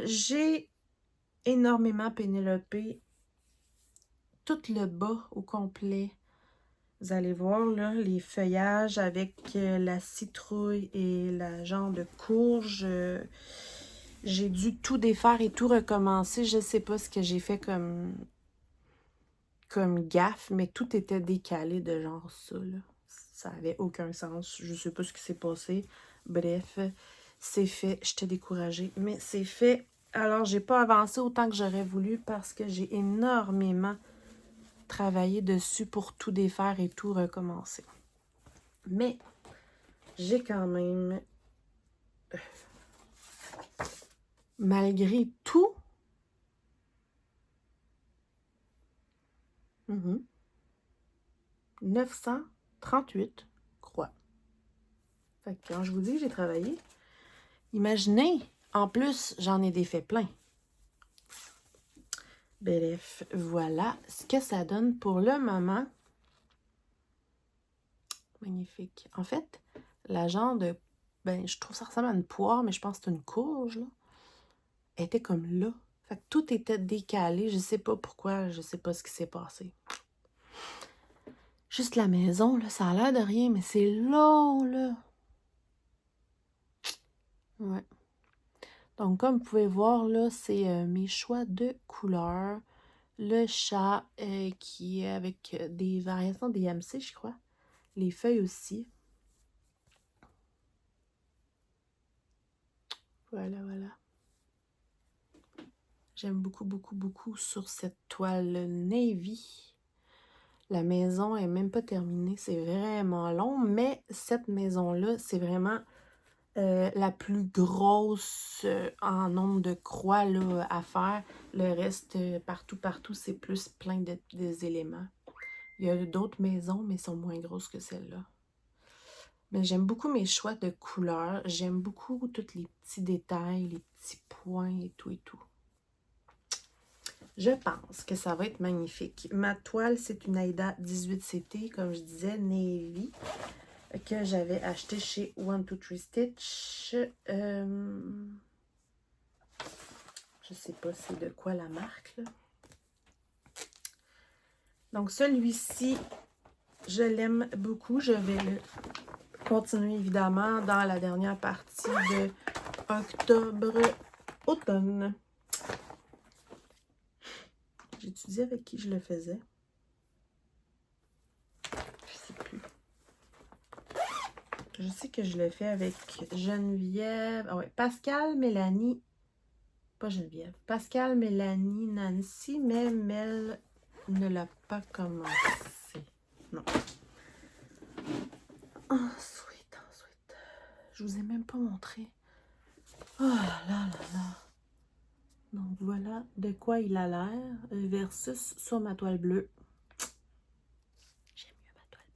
S1: j'ai énormément pénélopé tout le bas au complet. Vous allez voir là, les feuillages avec la citrouille et la genre de courge. J'ai dû tout défaire et tout recommencer. Je ne sais pas ce que j'ai fait comme gaffe, mais tout était décalé de genre ça. Là. Ça n'avait aucun sens. Je ne sais pas ce qui s'est passé. Bref, c'est fait. J'étais découragée, mais c'est fait. Alors, j'ai pas avancé autant que j'aurais voulu parce que j'ai énormément travailler dessus pour tout défaire et tout recommencer. Mais j'ai quand même, malgré tout, 938 croix. Fait que quand je vous dis que j'ai travaillé, imaginez, en plus, j'en ai défait plein. Bref, voilà ce que ça donne pour le moment. Magnifique. En fait, la genre de... je trouve ça ressemble à une poire, mais je pense que c'est une courge, là. Elle était comme là. Fait que tout était décalé. Je sais pas pourquoi, je sais pas ce qui s'est passé. Juste la maison, là, ça a l'air de rien, mais c'est long, là. Ouais. Donc, comme vous pouvez voir, là, c'est mes choix de couleurs. Le chat qui est avec des variations des DMC, je crois. Les feuilles aussi. Voilà, voilà. J'aime beaucoup, beaucoup, beaucoup sur cette toile navy. La maison est même pas terminée. C'est vraiment long, mais cette maison-là, c'est vraiment la plus grosse en nombre de croix là, à faire. Le reste, partout, c'est plus plein des éléments. Il y a d'autres maisons, mais elles sont moins grosses que celle-là. Mais j'aime beaucoup mes choix de couleurs. J'aime beaucoup tous les petits détails, les petits points et tout et tout. Je pense que ça va être magnifique. Ma toile, c'est une Aida 18CT, comme je disais, navy, que j'avais acheté chez 1-2-3 Stitch. Je sais pas c'est de quoi la marque, là. Donc, celui-ci, je l'aime beaucoup. Je vais le continuer, évidemment, dans la dernière partie de octobre-automne. J'étudiais avec qui je le faisais. Je sais plus. Je sais que je le fais avec Geneviève. Ah ouais, Pascal, Mélanie. Pas Geneviève. Pascal, Mélanie, Nancy, mais Mel ne l'a pas commencé. Non. Ensuite. Je vous ai même pas montré. Oh là là là. Donc voilà de quoi il a l'air versus sur ma toile bleue. J'aime mieux ma toile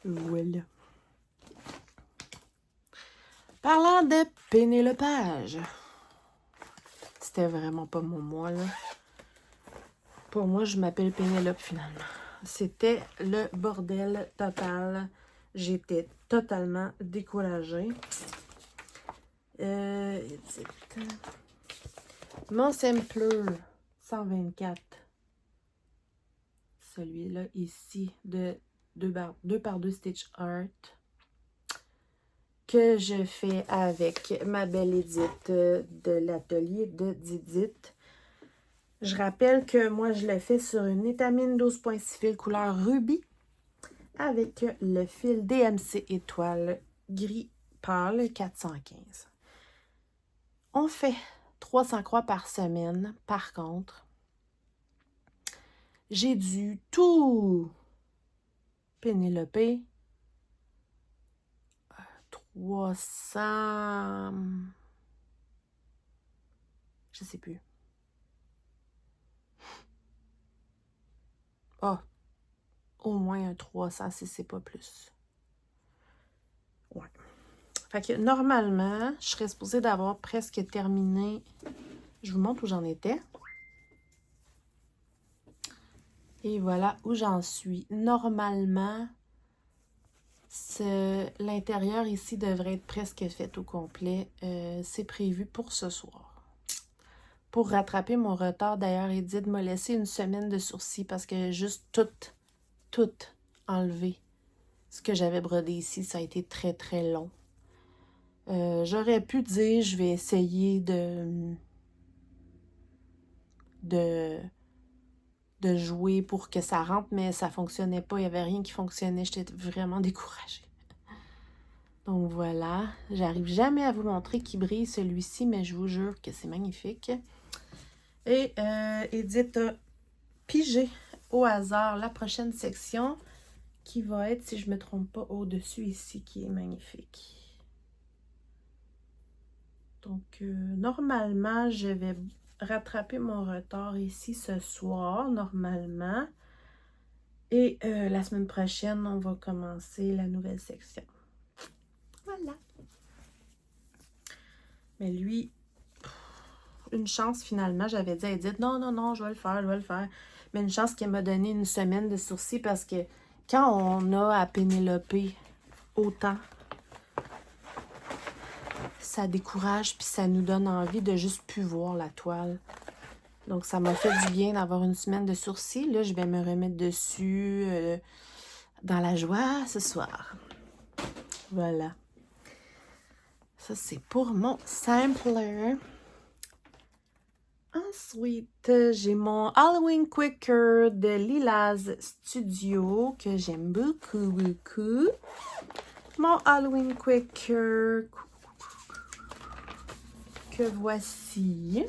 S1: bleue. Voilà. Parlant de Pénélopage. C'était vraiment pas mon moi, là. Pour moi, je m'appelle Pénélope, finalement. C'était le bordel total. J'étais totalement découragée. Mon Sampler 124. Celui-là ici de 2x2 Stitch Art. Que je fais avec ma belle Edith de l'atelier de Didit. Je rappelle que moi, je le fais sur une étamine 12.6 fil couleur rubis avec le fil DMC étoile gris pâle 415. On fait 300 croix par semaine. Par contre, j'ai dû tout pénéloper 300... Je sais plus. Ah, au moins un 300 si c'est pas plus. Ouais. Fait que normalement, je serais supposée d'avoir presque terminé. Je vous montre où j'en étais. Et voilà où j'en suis. Normalement, l'intérieur ici devrait être presque fait au complet. C'est prévu pour ce soir. Pour rattraper mon retard, d'ailleurs, Edith m'a laissé une semaine de sursis parce que juste tout enlevé. Ce que j'avais brodé ici, ça a été très, très long. J'aurais pu dire, je vais essayer de jouer pour que ça rentre, mais ça fonctionnait pas. Il n'y avait rien qui fonctionnait. J'étais vraiment découragée. Donc voilà. J'arrive jamais à vous montrer qu'il brille celui-ci, mais je vous jure que c'est magnifique. Et Edith a pigé au hasard la prochaine section qui va être, si je ne me trompe pas, au-dessus ici, qui est magnifique. Donc, normalement, je vais rattraper mon retard ici ce soir, normalement. Et la semaine prochaine, on va commencer la nouvelle section. Voilà. Mais lui, une chance finalement, j'avais dit à Edith, non, non, non, je vais le faire, je vais le faire. Mais une chance qu'elle m'a donné une semaine de sursis parce que quand on a à Pénélope autant, ça décourage puis ça nous donne envie de juste plus voir la toile. Donc, ça m'a fait du bien d'avoir une semaine de sursis. Là, je vais me remettre dessus dans la joie ce soir. Voilà. Ça, c'est pour mon sampler. Ensuite, j'ai mon Halloween Quicker de Lilas Studio que j'aime beaucoup, beaucoup. Mon Halloween Quicker que voici.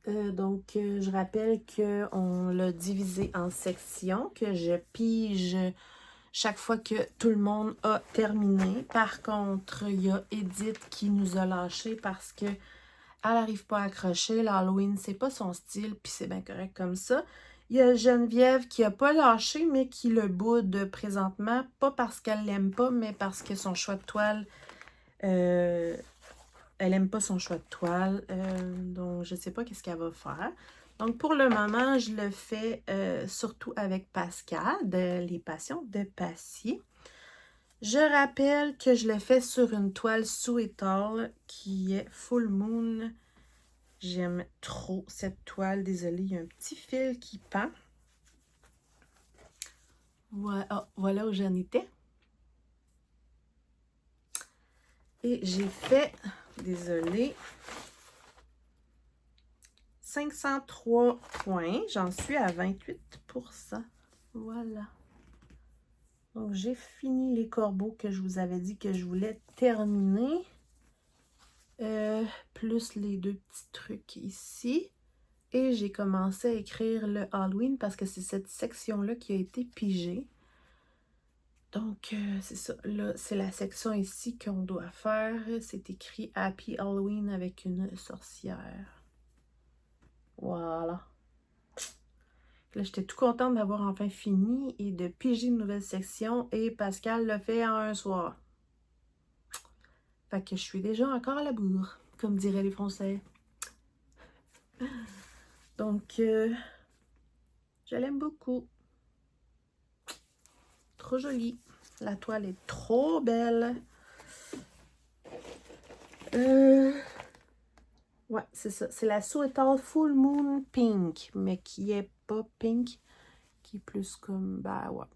S1: Je rappelle qu'on l'a divisé en sections, que je pige chaque fois que tout le monde a terminé. Par contre, il y a Edith qui nous a lâché parce que elle n'arrive pas à accrocher. L'Halloween, c'est pas son style, puis c'est bien correct comme ça. Il y a Geneviève qui n'a pas lâché, mais qui le boude présentement. Pas parce qu'elle l'aime pas, mais parce que son choix de toile... elle n'aime pas son choix de toile, donc je ne sais pas qu'est-ce qu'elle va faire. Donc, pour le moment, je le fais surtout avec Pascal, de Les Passions de Passy. Je rappelle que je le fais sur une toile Sweet All qui est Full Moon. J'aime trop cette toile. Désolée, il y a un petit fil qui pend. Voilà où j'en étais. Et j'ai fait... Désolée. 503 points. J'en suis à 28 %. Voilà. Donc, j'ai fini les corbeaux que je vous avais dit que je voulais terminer. Plus les deux petits trucs ici. Et j'ai commencé à écrire le Halloween parce que c'est cette section-là qui a été pigée. Donc, c'est ça. Là, c'est la section ici qu'on doit faire. C'est écrit Happy Halloween avec une sorcière. Voilà. Là, j'étais tout contente d'avoir enfin fini et de piger une nouvelle section. Et Pascal l'a fait en un soir. Fait que je suis déjà encore à la bourre, comme diraient les Français. Donc, je l'aime beaucoup. Trop jolie. La toile est trop belle. Ouais, c'est ça. C'est la Sweet All Full Moon Pink, mais qui est pas pink, qui est plus comme, bah ouais,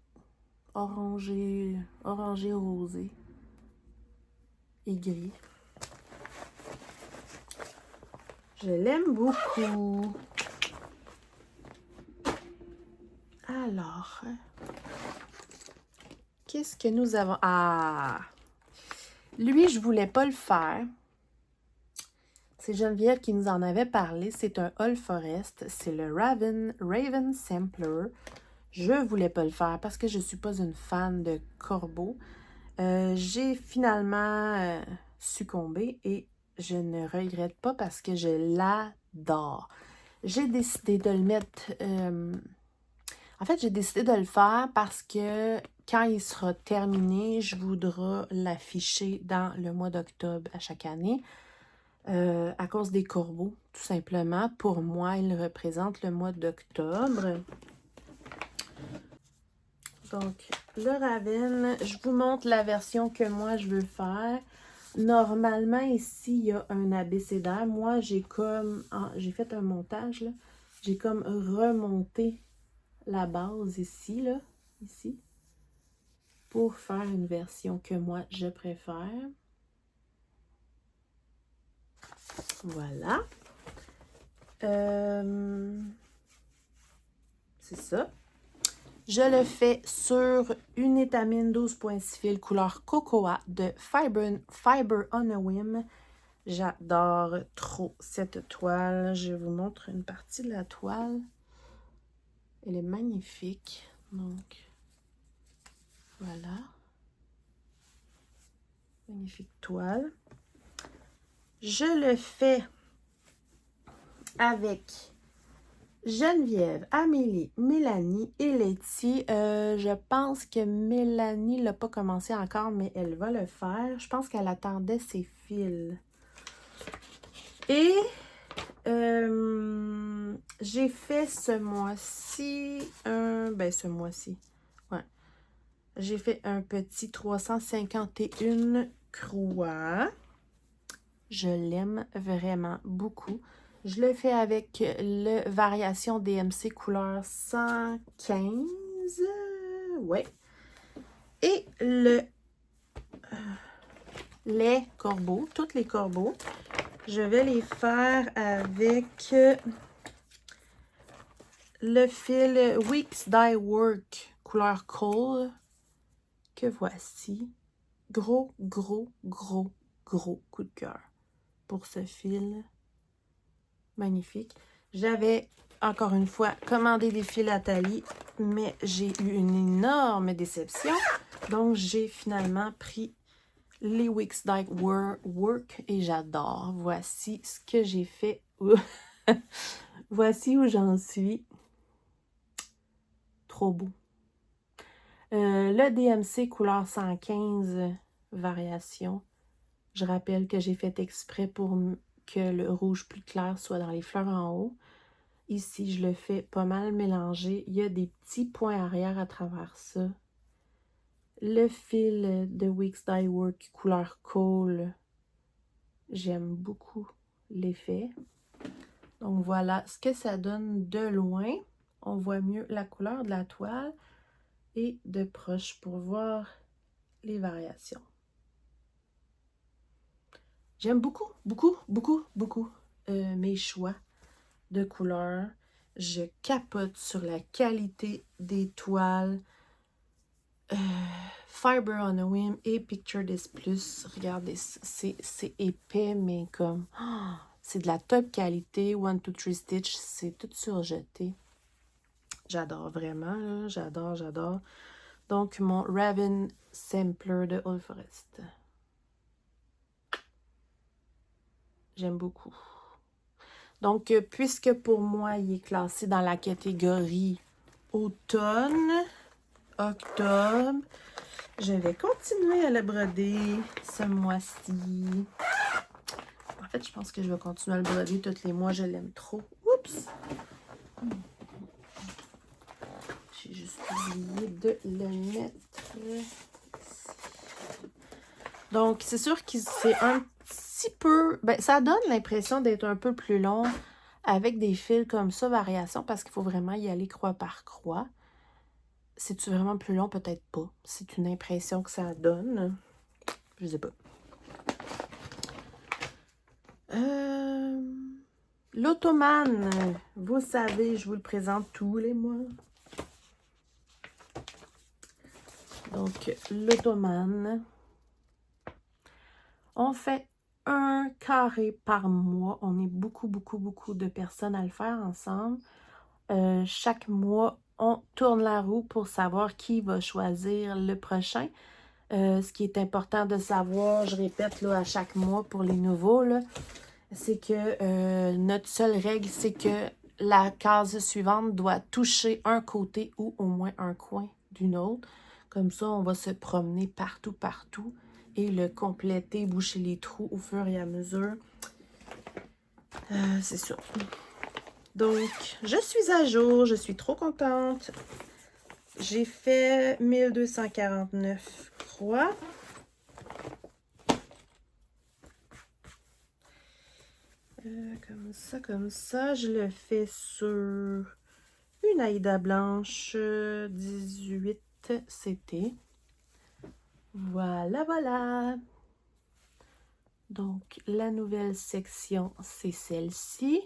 S1: orangé rosé et gris. Je l'aime beaucoup. Alors, qu'est-ce que nous avons? Ah! Lui, je voulais pas le faire. C'est Geneviève qui nous en avait parlé. C'est un All Forest. C'est le Raven Sampler. Je voulais pas le faire parce que je suis pas une fan de corbeaux. J'ai finalement succombé et je ne regrette pas parce que je l'adore. J'ai décidé de le mettre... En fait, j'ai décidé de le faire parce que quand il sera terminé, je voudrais l'afficher dans le mois d'octobre à chaque année. À cause des corbeaux, tout simplement. Pour moi, il représente le mois d'octobre. Donc, le Raven, je vous montre la version que moi, je veux faire. Normalement, ici, il y a un abécédaire. Moi, j'ai comme... j'ai fait un montage, là. J'ai comme remonté la base ici, là. Ici. Pour faire une version que moi, je préfère. Voilà. C'est ça. Je le fais sur une étamine 12.6 fil couleur Cocoa de Fiber on a Whim. J'adore trop cette toile. Je vous montre une partie de la toile. Elle est magnifique. Donc, voilà. Magnifique toile. Je le fais avec Geneviève, Amélie, Mélanie et Letty. Je pense que Mélanie ne l'a pas commencé encore, mais elle va le faire. Je pense qu'elle attendait ses fils. Et j'ai fait ce mois-ci ce mois-ci, ouais. J'ai fait un petit 351 croix. Je l'aime vraiment beaucoup. Je le fais avec le Variation DMC couleur 115. Ouais. Et les corbeaux, tous les corbeaux. Je vais les faire avec le fil Weeks Dye Work couleur Coal que voici. Gros coup de cœur pour ce fil. Magnifique. J'avais, encore une fois, commandé des fils à Thalie, mais j'ai eu une énorme déception. Donc, j'ai finalement pris les Weeks Dye Work et j'adore. Voici ce que j'ai fait. Voici où j'en suis. Trop beau. Le DMC couleur 115 variation. Je rappelle que j'ai fait exprès pour que le rouge plus clair soit dans les fleurs en haut. Ici, je le fais pas mal mélanger. Il y a des petits points arrière à travers ça. Le fil de Weeks Dye Work couleur Coal. J'aime beaucoup l'effet. Donc voilà ce que ça donne de loin. On voit mieux la couleur de la toile et de proche pour voir les variations. J'aime beaucoup mes choix de couleurs. Je capote sur la qualité des toiles. Fiber on a Whim et Picture This Plus. Regardez, c'est épais, mais comme... Oh, c'est de la top qualité. 1, 2, 3 Stitch, c'est tout surjeté. J'adore vraiment, là. J'adore. Donc, mon Raven Sampler de All Forest. J'aime beaucoup. Donc, puisque pour moi, il est classé dans la catégorie automne, octobre, je vais continuer à le broder ce mois-ci. En fait, je pense que je vais continuer à le broder tous les mois. Je l'aime trop. Oups! J'ai juste oublié de le mettre ici. Donc, c'est sûr que c'est un petit peu... Ben, ça donne l'impression d'être un peu plus long avec des fils comme ça, variation, parce qu'il faut vraiment y aller croix par croix. C'est-tu vraiment plus long? Peut-être pas. C'est une impression que ça donne. Je sais pas. L'Ottomane, vous savez, je vous le présente tous les mois. Donc, l'Ottomane. On fait un carré par mois. On est beaucoup de personnes à le faire ensemble. Chaque mois, on tourne la roue pour savoir qui va choisir le prochain. Ce qui est important de savoir, je répète là, à chaque mois pour les nouveaux, c'est que notre seule règle, c'est que la case suivante doit toucher un côté ou au moins un coin d'une autre. Comme ça, on va se promener partout et le compléter, boucher les trous au fur et à mesure. C'est ça. Donc, je suis à jour, je suis trop contente. J'ai fait 1249 croix. Comme ça, je le fais sur une Aïda blanche 18 CT. Voilà. Donc, la nouvelle section, c'est celle-ci.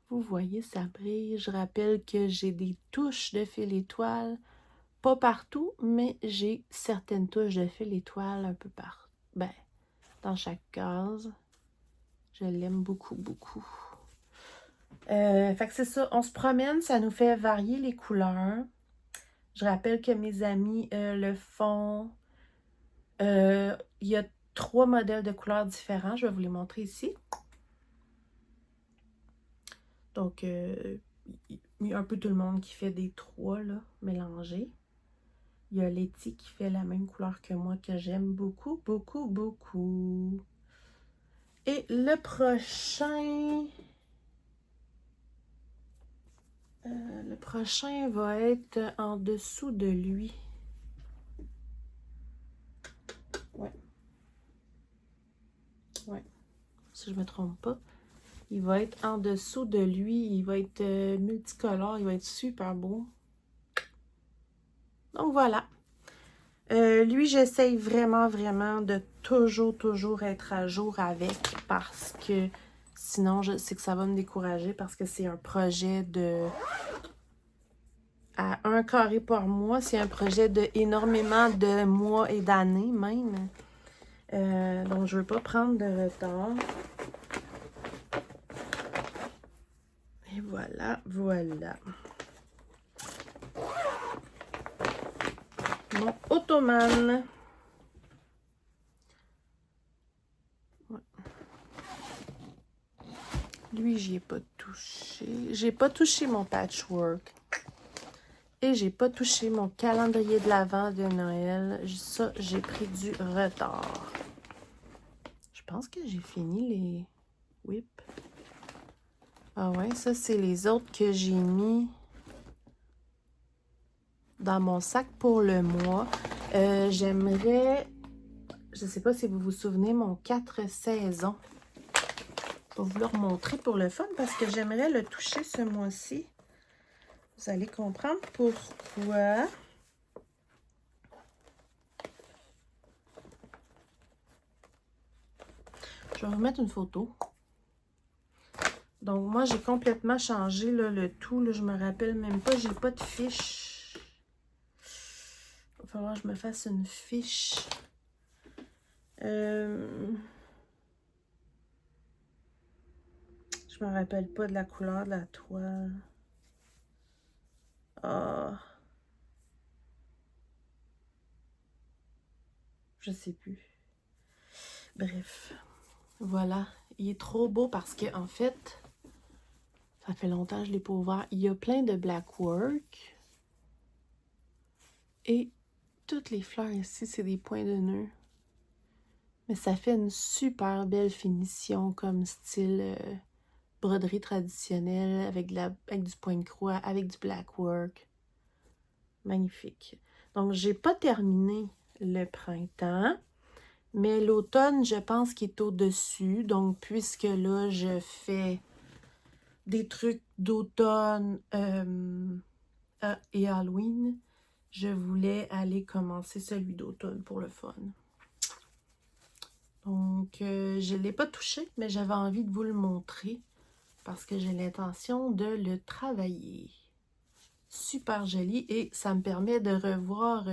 S1: Vous voyez, ça brille. Je rappelle que j'ai des touches de fil étoile. Pas partout, mais j'ai certaines touches de fil étoile un peu partout. Ben, dans chaque case. Je l'aime beaucoup, beaucoup. Fait que c'est ça, on se promène, ça nous fait varier les couleurs. Je rappelle que mes amis le font. Il y a 3 modèles de couleurs différents. Je vais vous les montrer ici. Donc, il y a un peu tout le monde qui fait des 3 là, mélangés. Il y a Letty qui fait la même couleur que moi, que j'aime beaucoup, beaucoup, beaucoup. Et le prochain... le prochain va être en dessous de lui. Ouais. Ouais. Si je me trompe pas. Il va être en dessous de lui. Il va être multicolore. Il va être super beau. Donc voilà. Lui, j'essaye vraiment, vraiment de toujours être à jour avec parce que sinon, je sais que ça va me décourager parce que c'est un projet de... à 1 carré par mois. C'est un projet de énormément de mois et d'années même. Donc, je veux pas prendre de retard. Et voilà, voilà. Mon ottomane. Ouais. Lui, j'y ai pas touché. J'ai pas touché mon patchwork. Et j'ai pas touché mon calendrier de l'Avent de Noël. Ça, j'ai pris du retard. Je pense que j'ai fini les whips. Ah ouais, ça, c'est les autres que j'ai mis dans mon sac pour le mois. J'aimerais... Je sais pas si vous vous souvenez, mon 4 saisons. Je vais vous le remontrer pour le fun parce que j'aimerais le toucher ce mois-ci. Vous allez comprendre pourquoi. Je vais vous mettre une photo. Donc, moi, j'ai complètement changé là, le tout. Là, je me rappelle même pas. J'ai pas de fiche. Il va falloir que je me fasse une fiche. Je me rappelle pas de la couleur de la toile. Ah. Je sais plus. Bref. Voilà. Il est trop beau parce que, en fait, ça fait longtemps que je l'ai pas ouvert. Il y a plein de black work. Et toutes les fleurs ici, c'est des points de nœud. Mais ça fait une super belle finition comme style broderie traditionnelle avec du point de croix, avec du black work. Magnifique. Donc, j'ai pas terminé le printemps, mais l'automne, je pense qu'il est au-dessus. Donc, puisque là, je fais des trucs d'automne et Halloween, je voulais aller commencer celui d'automne pour le fun. Donc, je ne l'ai pas touché, mais j'avais envie de vous le montrer parce que j'ai l'intention de le travailler. Super joli et ça me permet de revoir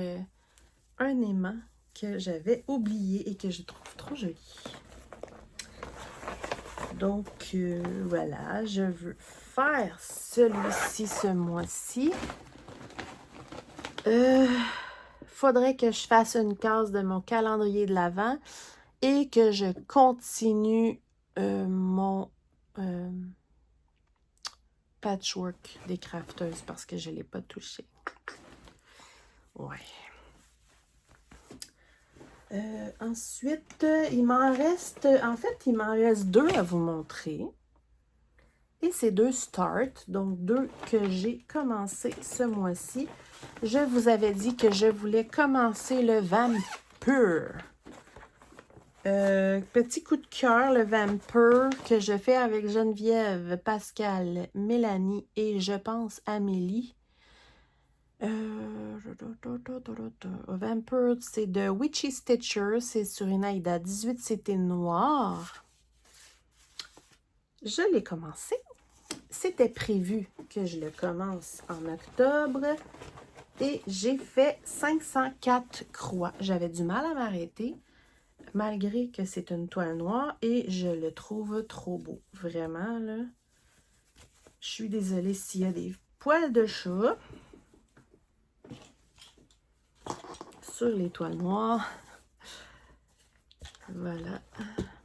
S1: un aimant que j'avais oublié et que je trouve trop joli. Donc, voilà, je veux faire celui-ci ce mois-ci. Faudrait que je fasse une case de mon calendrier de l'Avent et que je continue mon patchwork des crafteuses parce que je ne l'ai pas touché. Ouais. Ensuite, il m'en reste... En fait, il m'en reste 2 à vous montrer. Et c'est 2 start, donc 2 que j'ai commencé ce mois-ci. Je vous avais dit que je voulais commencer le Vampire. Petit coup de cœur, le Vampire que je fais avec Geneviève, Pascal, Mélanie et je pense Amélie. Vampire, c'est de Witchy Stitcher, c'est sur une Aïda 18, c'était noir. Je l'ai commencé. C'était prévu que je le commence en octobre et j'ai fait 504 croix. J'avais du mal à m'arrêter. malgré que c'est une toile noire et je le trouve trop beau. Vraiment, là. Je suis désolée s'il y a des poils de chat sur les toiles noires. Voilà,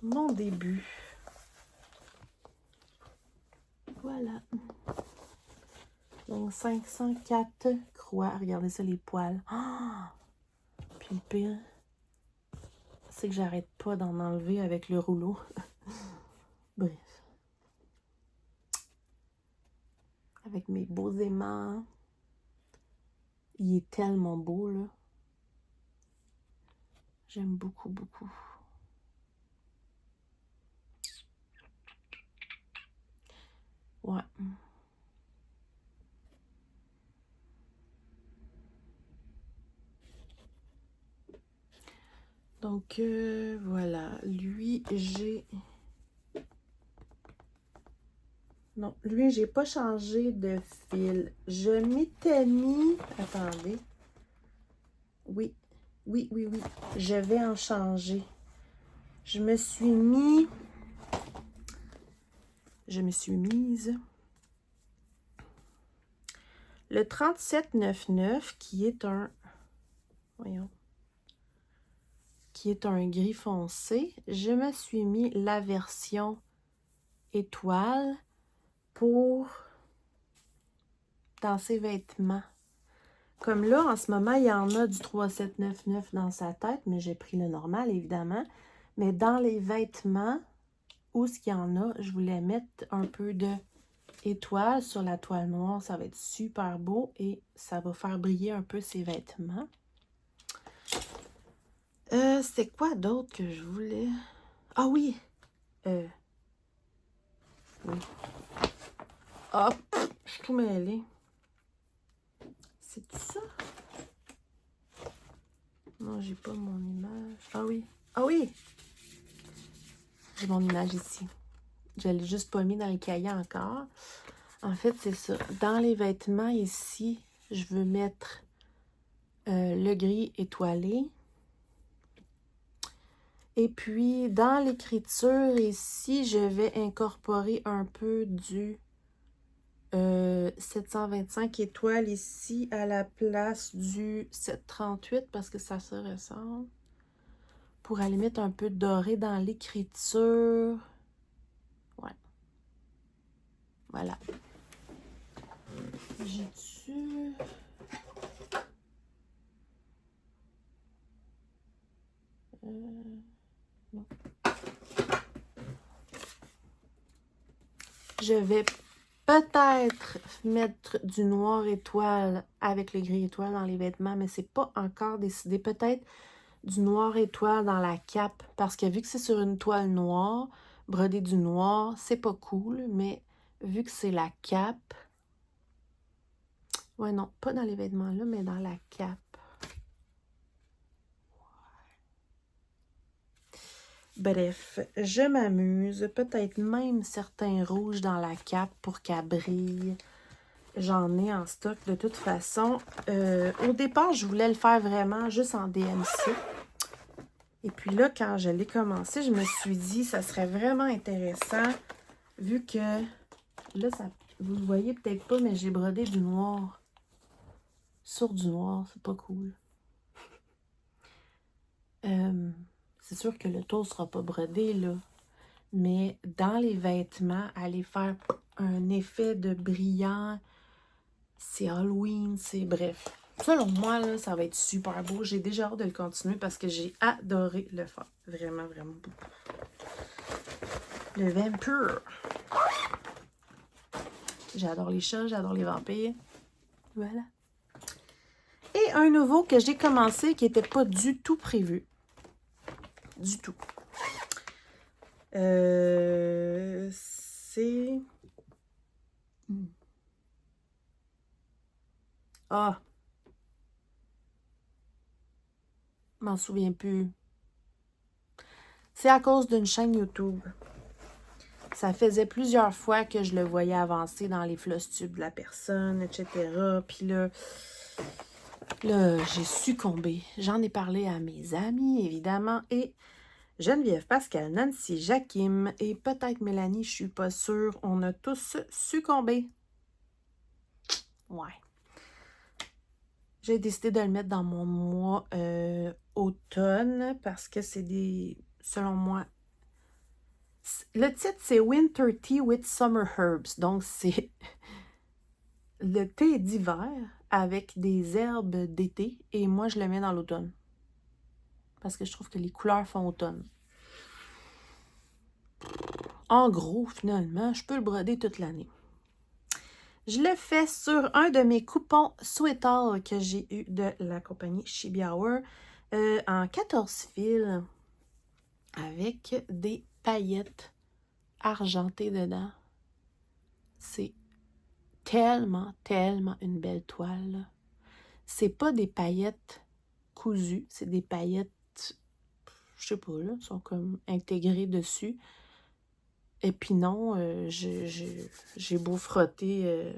S1: mon début. Voilà. Donc, 504 croix. Regardez ça, les poils. Oh! Puis le pire, c'est que j'arrête pas d'en enlever avec le rouleau. Bref. Avec mes beaux aimants. Il est tellement beau, là. J'aime beaucoup, beaucoup. Ouais. Donc, voilà. Lui, j'ai... Non, lui, j'ai pas changé de fil. Je m'étais mis... Attendez. Oui. Oui. Je vais en changer. Je me suis mise le 3799 qui est un... Voyons. Qui est un gris foncé. Je me suis mis la version étoile pour dans ses vêtements. Comme là, en ce moment, il y en a du 3799 dans sa tête, mais j'ai pris le normal, évidemment. Mais dans les vêtements, où ce qu'il y en a, je voulais mettre un peu de étoile sur la toile noire. Ça va être super beau et ça va faire briller un peu ses vêtements. C'est quoi d'autre que je voulais? Ah oui! Oui. Hop! Je suis tout mêlée. C'est ça? Non, j'ai pas mon image. Ah oui! Ah oui! J'ai mon image ici. Je l'ai juste pas mis dans le cahier encore. En fait, c'est ça. Dans les vêtements ici, je veux mettre le gris étoilé. Et puis, dans l'écriture ici, je vais incorporer un peu du 725 étoiles ici à la place du 738 parce que ça se ressemble. Pour aller mettre un peu de doré dans l'écriture. Ouais. Voilà. J'ai-tu... Non. Je vais peut-être mettre du noir étoile avec le gris étoile dans les vêtements, mais c'est pas encore décidé. Peut-être du noir étoile dans la cape, parce que vu que c'est sur une toile noire, broder du noir, c'est pas cool, mais vu que c'est la cape... Ouais, non, pas dans les vêtements là, mais dans la cape. Bref, je m'amuse. Peut-être même certains rouges dans la cape pour qu'elle brille. J'en ai en stock de toute façon. Au départ, je voulais le faire vraiment juste en DMC. Et puis là, quand je l'ai commencé, je me suis dit ça serait vraiment intéressant vu que là, ça, vous le voyez peut-être pas, mais j'ai brodé du noir sur du noir. C'est pas cool. C'est sûr que le tour sera pas brodé, là. Mais dans les vêtements, aller faire un effet de brillant, c'est Halloween, c'est bref. Selon moi, là, ça va être super beau. J'ai déjà hâte de le continuer parce que j'ai adoré le faire. Vraiment, vraiment beaucoup. Le vampire. J'adore les chats, j'adore les vampires. Voilà. Et un nouveau que j'ai commencé qui n'était pas du tout prévu. Du tout. C'est... Ah! Je m'en souviens plus. C'est à cause d'une chaîne YouTube. Ça faisait plusieurs fois que je le voyais avancer dans les floss-tubes de la personne, etc. Puis là j'ai succombé. J'en ai parlé à mes amis, évidemment, et Geneviève, Pascal, Nancy, Jakim et peut-être Mélanie, je suis pas sûre. On a tous succombé. Ouais. J'ai décidé de le mettre dans mon mois automne parce que c'est des, selon moi, le titre c'est Winter Tea with Summer Herbs. Donc c'est le thé d'hiver avec des herbes d'été et moi je le mets dans l'automne. Parce que je trouve que les couleurs font automne. En gros, finalement, je peux le broder toute l'année. Je le fais sur un de mes coupons Sweetall que j'ai eu de la compagnie Chibi Hour en 14 fils avec des paillettes argentées dedans. C'est tellement, tellement une belle toile. C'est pas des paillettes cousues, c'est des paillettes, je sais pas, là, sont comme intégrées dessus. Et puis non, j'ai beau frotter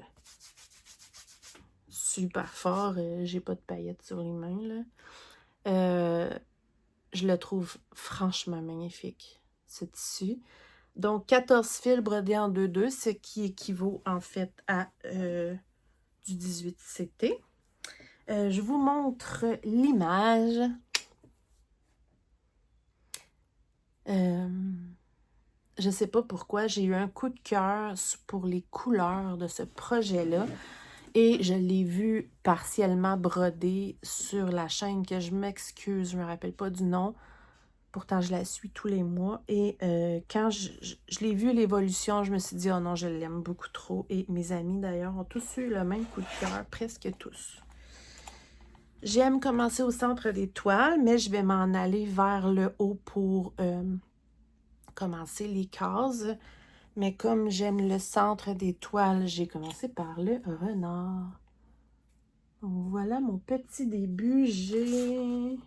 S1: super fort, j'ai pas de paillettes sur les mains, là. Je le trouve franchement magnifique, ce tissu. Donc, 14 fils brodés en 2-2, ce qui équivaut en fait à du 18 CT. Je vous montre l'image. Je sais pas pourquoi, j'ai eu un coup de cœur pour les couleurs de ce projet-là. Et je l'ai vu partiellement brodé sur la chaîne que je m'excuse, je me rappelle pas du nom. Pourtant, je la suis tous les mois. Et quand je l'ai vu, l'évolution, je me suis dit, oh non, je l'aime beaucoup trop. Et mes amis, d'ailleurs, ont tous eu le même coup de cœur, presque tous. J'aime commencer au centre des toiles, mais je vais m'en aller vers le haut pour commencer les cases. Mais comme j'aime le centre des toiles, j'ai commencé par le renard. Donc voilà mon petit début. J'ai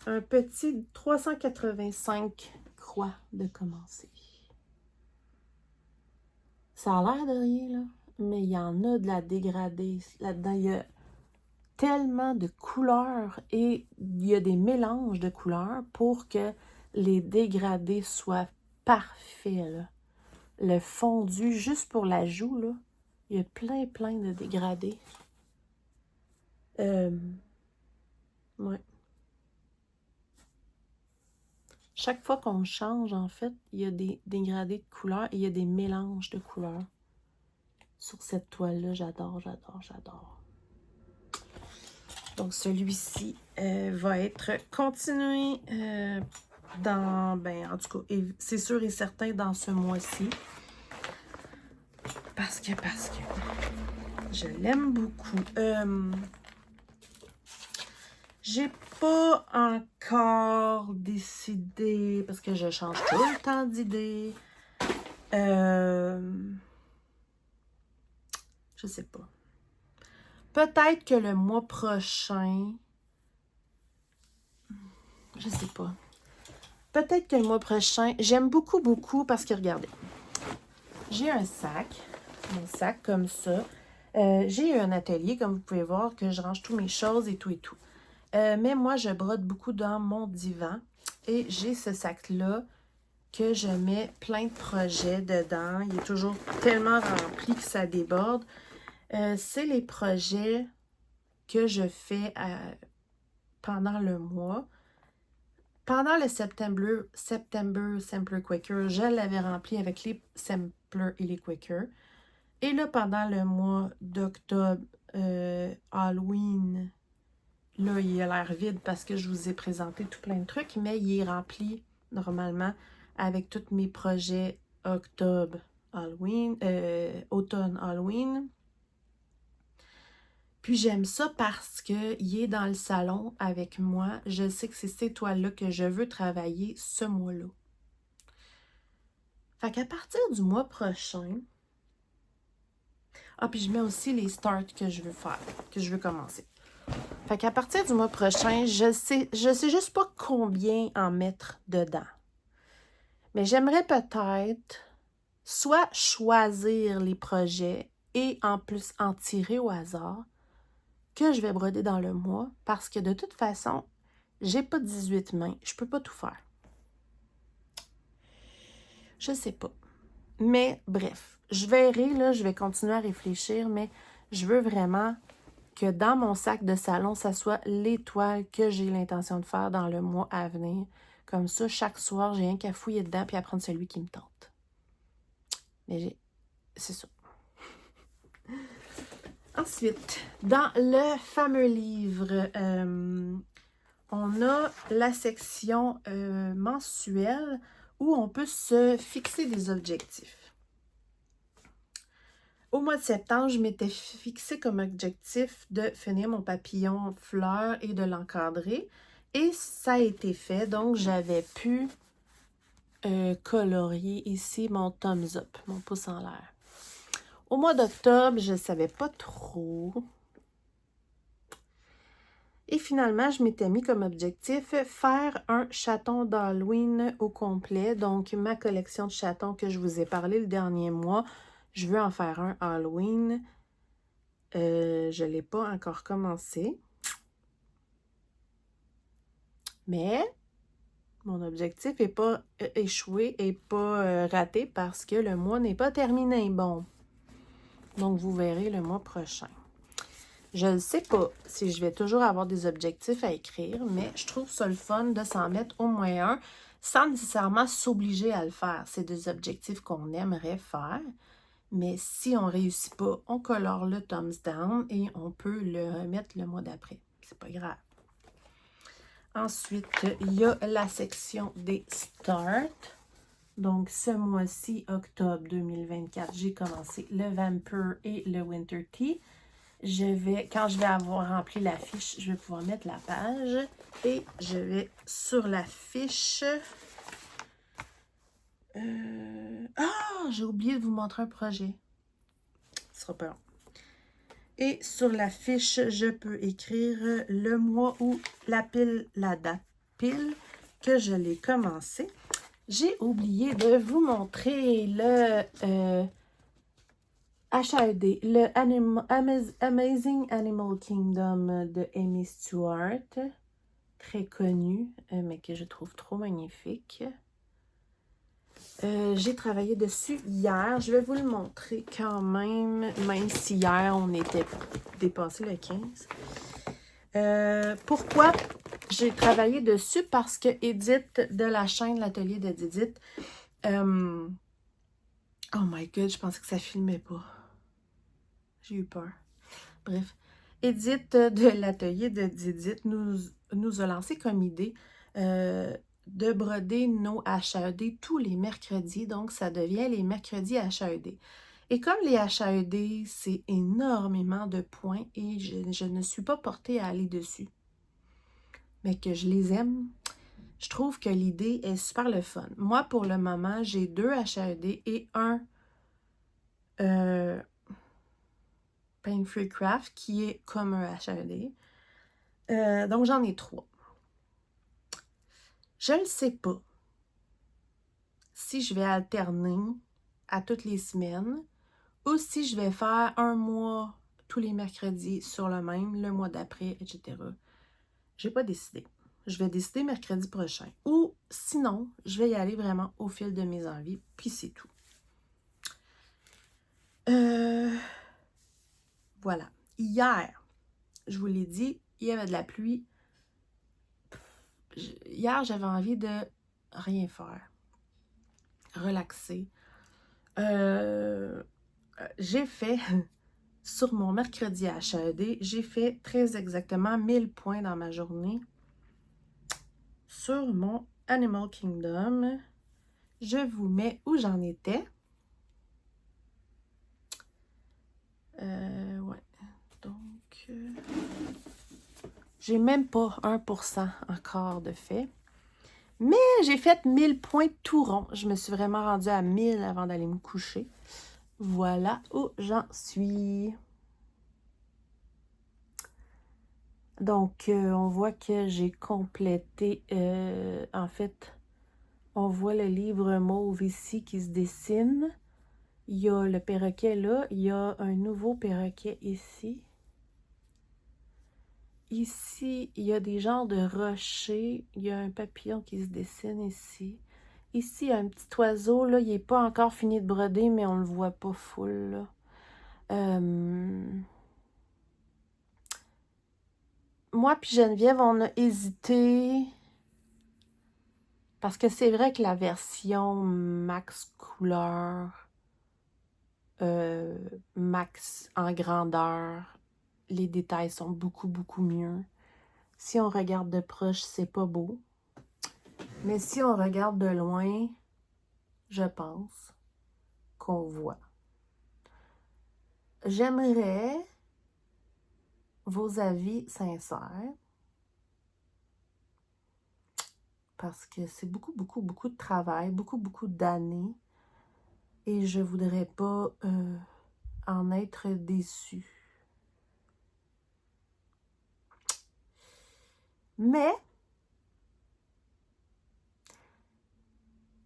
S1: un petit 385 croix de commencer. Ça a l'air de rien, là, mais il y en a de la dégradée là-dedans. Il y a tellement de couleurs et il y a des mélanges de couleurs pour que les dégradés soient parfaits, là. Le fondu, juste pour la joue, là, il y a plein de dégradés. Ouais. Chaque fois qu'on change, en fait, il y a des dégradés de couleurs et il y a des mélanges de couleurs. Sur cette toile-là, j'adore. Donc, celui-ci va être continué dans, ben, en tout cas, c'est sûr et certain dans ce mois-ci. Parce que je l'aime beaucoup. J'ai pas encore décidé, parce que je change tout le temps d'idée. Je sais pas. Peut-être que le mois prochain, je sais pas. Peut-être que le mois prochain, j'aime beaucoup parce que regardez, j'ai un sac, mon sac comme ça. J'ai eu un atelier, comme vous pouvez voir, que je range toutes mes choses et tout. Mais moi, je brode beaucoup dans mon divan et j'ai ce sac-là que je mets plein de projets dedans. Il est toujours tellement rempli que ça déborde. C'est les projets que je fais pendant le mois. Pendant le September Simpler Quicker, je l'avais rempli avec les Simpler et les Quicker. Et là, pendant le mois d'octobre, Halloween, là, il a l'air vide parce que je vous ai présenté tout plein de trucs, mais il est rempli normalement avec tous mes projets octobre, Halloween, automne, Halloween. Puis j'aime ça parce qu'il est dans le salon avec moi. Je sais que c'est ces toiles-là que je veux travailler ce mois-là. Fait qu'à partir du mois prochain... Ah, puis je mets aussi les starts que je veux faire, que je veux commencer. Fait qu'à partir du mois prochain, je sais juste pas combien en mettre dedans. Mais j'aimerais peut-être soit choisir les projets et en plus en tirer au hasard que je vais broder dans le mois parce que de toute façon, J'ai pas 18 mains. Je peux pas tout faire. Je sais pas. Mais bref, je verrai, là, je vais continuer à réfléchir, mais je veux vraiment que dans mon sac de salon, ça soit l'étoile que j'ai l'intention de faire dans le mois à venir. Comme ça, chaque soir, j'ai rien qu'à fouiller dedans puis à prendre celui qui me tente. Mais c'est ça. Ensuite, dans le fameux livre, on a la section mensuelle où on peut se fixer des objectifs. Au mois de septembre, je m'étais fixé comme objectif de finir mon papillon fleur et de l'encadrer. Et ça a été fait, donc j'avais pu colorier ici mon thumbs up, mon pouce en l'air. Au mois d'octobre, je ne savais pas trop. Et finalement, je m'étais mis comme objectif faire un chaton d'Halloween au complet. Donc, ma collection de chatons que je vous ai parlé le dernier mois, je veux en faire un Halloween. Je ne l'ai pas encore commencé. Mais mon objectif n'est pas échoué et pas raté parce que le mois n'est pas terminé. Bon, donc vous verrez le mois prochain. Je ne sais pas si je vais toujours avoir des objectifs à écrire, mais je trouve ça le fun de s'en mettre au moins un sans nécessairement s'obliger à le faire. C'est des objectifs qu'on aimerait faire, mais si on ne réussit pas, on colore le thumbs down et on peut le remettre le mois d'après. C'est pas grave. Ensuite, il y a la section des starts. Donc, ce mois-ci, octobre 2024, j'ai commencé le Vampire et le Winter Tea. Quand je vais avoir rempli la fiche, je vais pouvoir mettre la page. Et je vais sur la fiche. J'ai oublié de vous montrer un projet. Ce sera pas long. Et sur la fiche, je peux écrire le mois où la date pile que je l'ai commencé. J'ai oublié de vous montrer le HAED, le Amazing Animal Kingdom de Amy Stewart, très connu, mais que je trouve trop magnifique. J'ai travaillé dessus hier. Je vais vous le montrer quand même si hier on était dépassé le 15. Pourquoi j'ai travaillé dessus? Parce que Edith de la chaîne L'Atelier de Didith, oh my god, je pensais que ça filmait pas. J'ai eu peur. Bref, Edith de l'Atelier de Didith nous a lancé comme idée de broder nos HAED tous les mercredis. Donc, ça devient les mercredis HAED. Et comme les HAED, c'est énormément de points et je ne suis pas portée à aller dessus, mais que je les aime, je trouve que l'idée est super le fun. Moi, pour le moment, j'ai 2 HAED et un Pain Free Craft qui est comme un HAED. Donc, j'en ai 3. Je ne sais pas si je vais alterner à toutes les semaines ou si je vais faire un mois tous les mercredis sur le même, le mois d'après, etc. Je n'ai pas décidé. Je vais décider mercredi prochain. Ou sinon, je vais y aller vraiment au fil de mes envies, puis c'est tout. Voilà. Hier, je vous l'ai dit, il y avait de la pluie. Hier, j'avais envie de rien faire. Relaxer. J'ai fait, sur mon mercredi HAED, j'ai fait très exactement 1000 points dans ma journée. Sur mon Animal Kingdom, je vous mets où j'en étais. Ouais. Donc, j'ai même pas 1% encore de fait. Mais j'ai fait 1000 points tout rond. Je me suis vraiment rendue à 1000 avant d'aller me coucher. Voilà où j'en suis. Donc, on voit que j'ai complété, en fait, on voit le livre mauve ici qui se dessine. Il y a le perroquet là, il y a un nouveau perroquet ici. ici, il y a des genres de rochers. Il y a un papillon qui se dessine ici. Ici, il y a un petit oiseau, là. Il n'est pas encore fini de broder, mais on le voit pas full, là. Moi puis Geneviève, on a hésité. Parce que c'est vrai que la version max couleur, max en grandeur, les détails sont beaucoup, beaucoup mieux. Si on regarde de proche, c'est pas beau. Mais si on regarde de loin, je pense qu'on voit. J'aimerais vos avis sincères. Parce que c'est beaucoup, beaucoup, beaucoup de travail, beaucoup, beaucoup d'années. Et je voudrais pas en être déçue. Mais,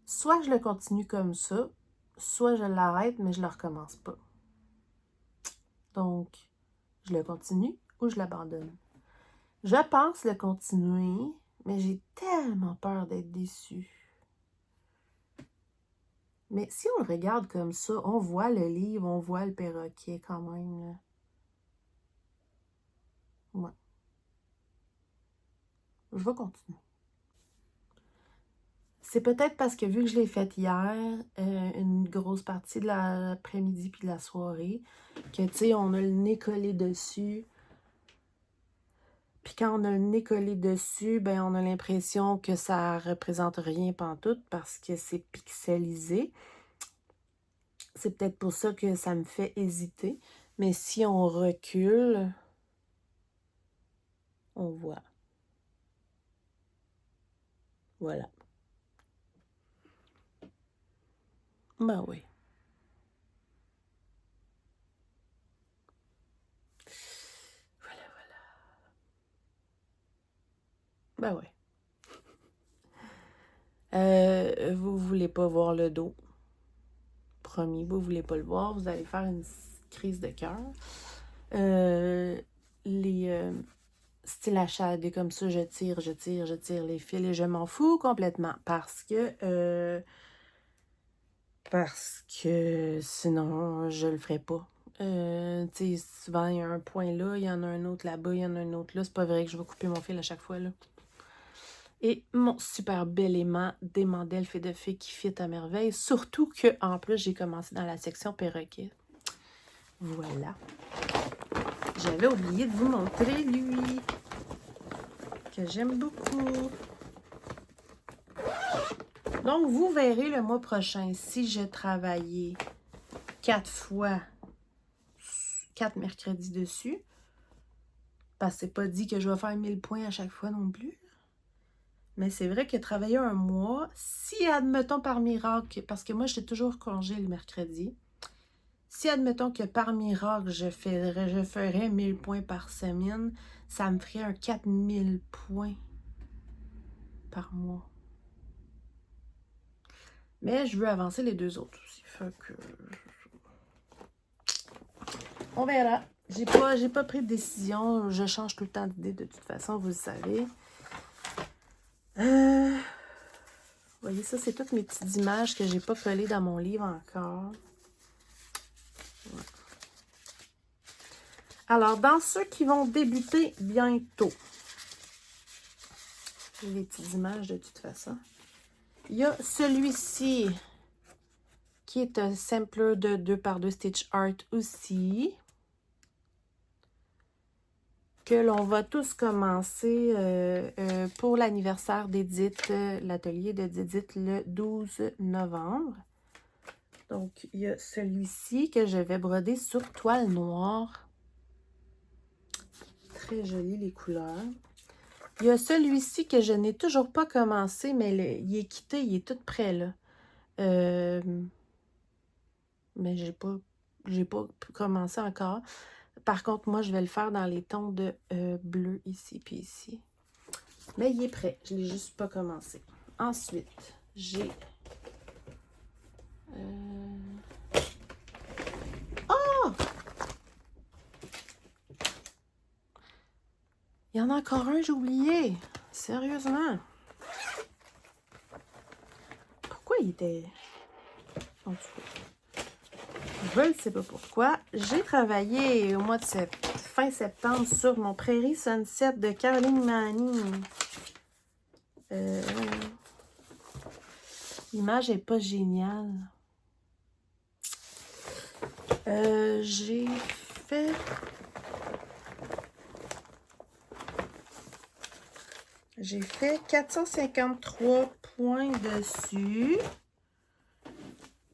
S1: soit je le continue comme ça, soit je l'arrête, mais je le recommence pas. Donc, je le continue ou je l'abandonne. Je pense le continuer, mais j'ai tellement peur d'être déçue. Mais si on le regarde comme ça, on voit le livre, on voit le perroquet quand même, là. Ouais. Je vais continuer. C'est peut-être parce que vu que je l'ai faite hier, une grosse partie de l'après-midi puis de la soirée, que tu sais, on a le nez collé dessus. Puis quand on a le nez collé dessus, ben on a l'impression que ça représente rien pantoute parce que c'est pixelisé. C'est peut-être pour ça que ça me fait hésiter. Mais si on recule, on voit. Voilà. Ben oui. Voilà, voilà. Ben oui. Vous voulez pas voir le dos. Promis, vous voulez pas le voir. Vous allez faire une crise de cœur. Les styles à shader comme ça, je tire les fils et je m'en fous complètement parce que sinon je le ferais pas. Tu sais, souvent il y a un point là, il y en a un autre là-bas, il y en a un autre là. C'est pas vrai que je vais couper mon fil à chaque fois là. Et mon super bel aimant des mandelles fait de fée qui fit à merveille. Surtout que en plus j'ai commencé dans la section perroquet. Voilà. J'avais oublié de vous montrer lui. Que j'aime beaucoup. Donc, vous verrez le mois prochain, si je travaillais 4 mercredis dessus, parce que c'est pas dit que je vais faire 1000 points à chaque fois non plus. Mais c'est vrai que travailler un mois, si admettons par miracle, parce que moi j'ai toujours congé le mercredi, si admettons que par miracle je ferais 1000 points par semaine, ça me ferait un 4000 points par mois. Mais je veux avancer les deux autres aussi. Fait que... on verra. J'ai pas pris de décision. Je change tout le temps d'idée de toute façon, vous le savez. Vous voyez, ça, c'est toutes mes petites images que j'ai pas collées dans mon livre encore. Ouais. Alors, dans ceux qui vont débuter bientôt, j'ai les petites images de toute façon. Il y a celui-ci qui est un sampler de 2x2 Stitch Art aussi. Que l'on va tous commencer pour l'anniversaire d'Edith, l'atelier de Didith le 12 novembre. Donc, il y a celui-ci que je vais broder sur toile noire. Très joli les couleurs. Il y a celui-ci que je n'ai toujours pas commencé, mais il est quitté, il est tout prêt là. Mais j'ai pas commencé encore. Par contre, moi, je vais le faire dans les tons de bleu ici puis ici. Mais il est prêt. Je ne l'ai juste pas commencé. Ensuite, j'ai... Oh! Il y en a encore un, j'ai oublié. Sérieusement. Pourquoi il était... En tout cas, je ne sais pas pourquoi. J'ai travaillé au mois de fin septembre sur mon Prairie Sunset de Caroline Manning. L'image n'est pas géniale. J'ai fait... J'ai fait 453 points dessus.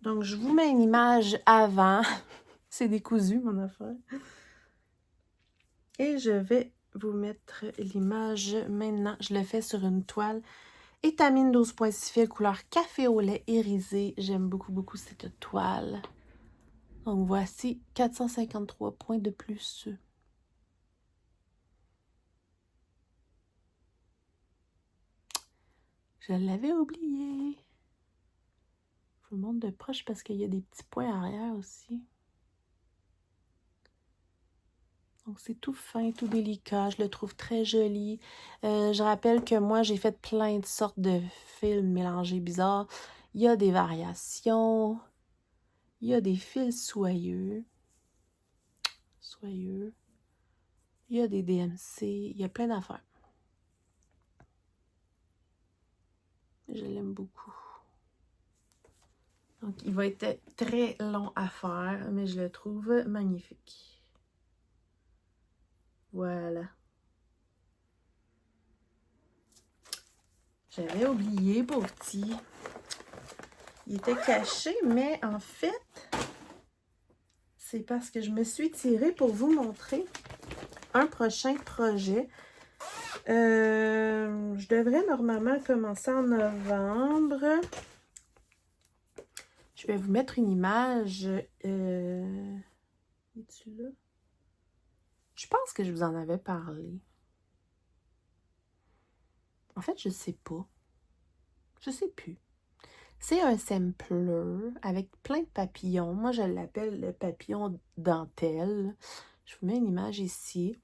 S1: Donc, je vous mets une image avant. C'est décousu, mon affaire. Et je vais vous mettre l'image maintenant. Je le fais sur une toile étamine 12.6 fil couleur café au lait irisé. J'aime beaucoup, beaucoup cette toile. Donc, voici 453 points de plus. Je l'avais oublié. Je vous le montre de proche parce qu'il y a des petits points arrière aussi. Donc, c'est tout fin, tout délicat. Je le trouve très joli. Je rappelle que moi, j'ai fait plein de sortes de fils mélangés bizarres. Il y a des variations. Il y a des fils soyeux. Soyeux. Il y a des DMC. Il y a plein d'affaires. Je l'aime beaucoup. Donc, il va être très long à faire, mais je le trouve magnifique. Voilà. J'avais oublié, pauvre petit. Il était caché, mais en fait, c'est parce que je me suis tirée pour vous montrer un prochain projet. Je devrais normalement commencer en novembre. Je vais vous mettre une image. Es-tu là? Je pense que je vous en avais parlé. En fait, je sais pas. Je sais plus. C'est un sampler avec plein de papillons. Moi, je l'appelle le papillon dentelle. Je vous mets une image ici.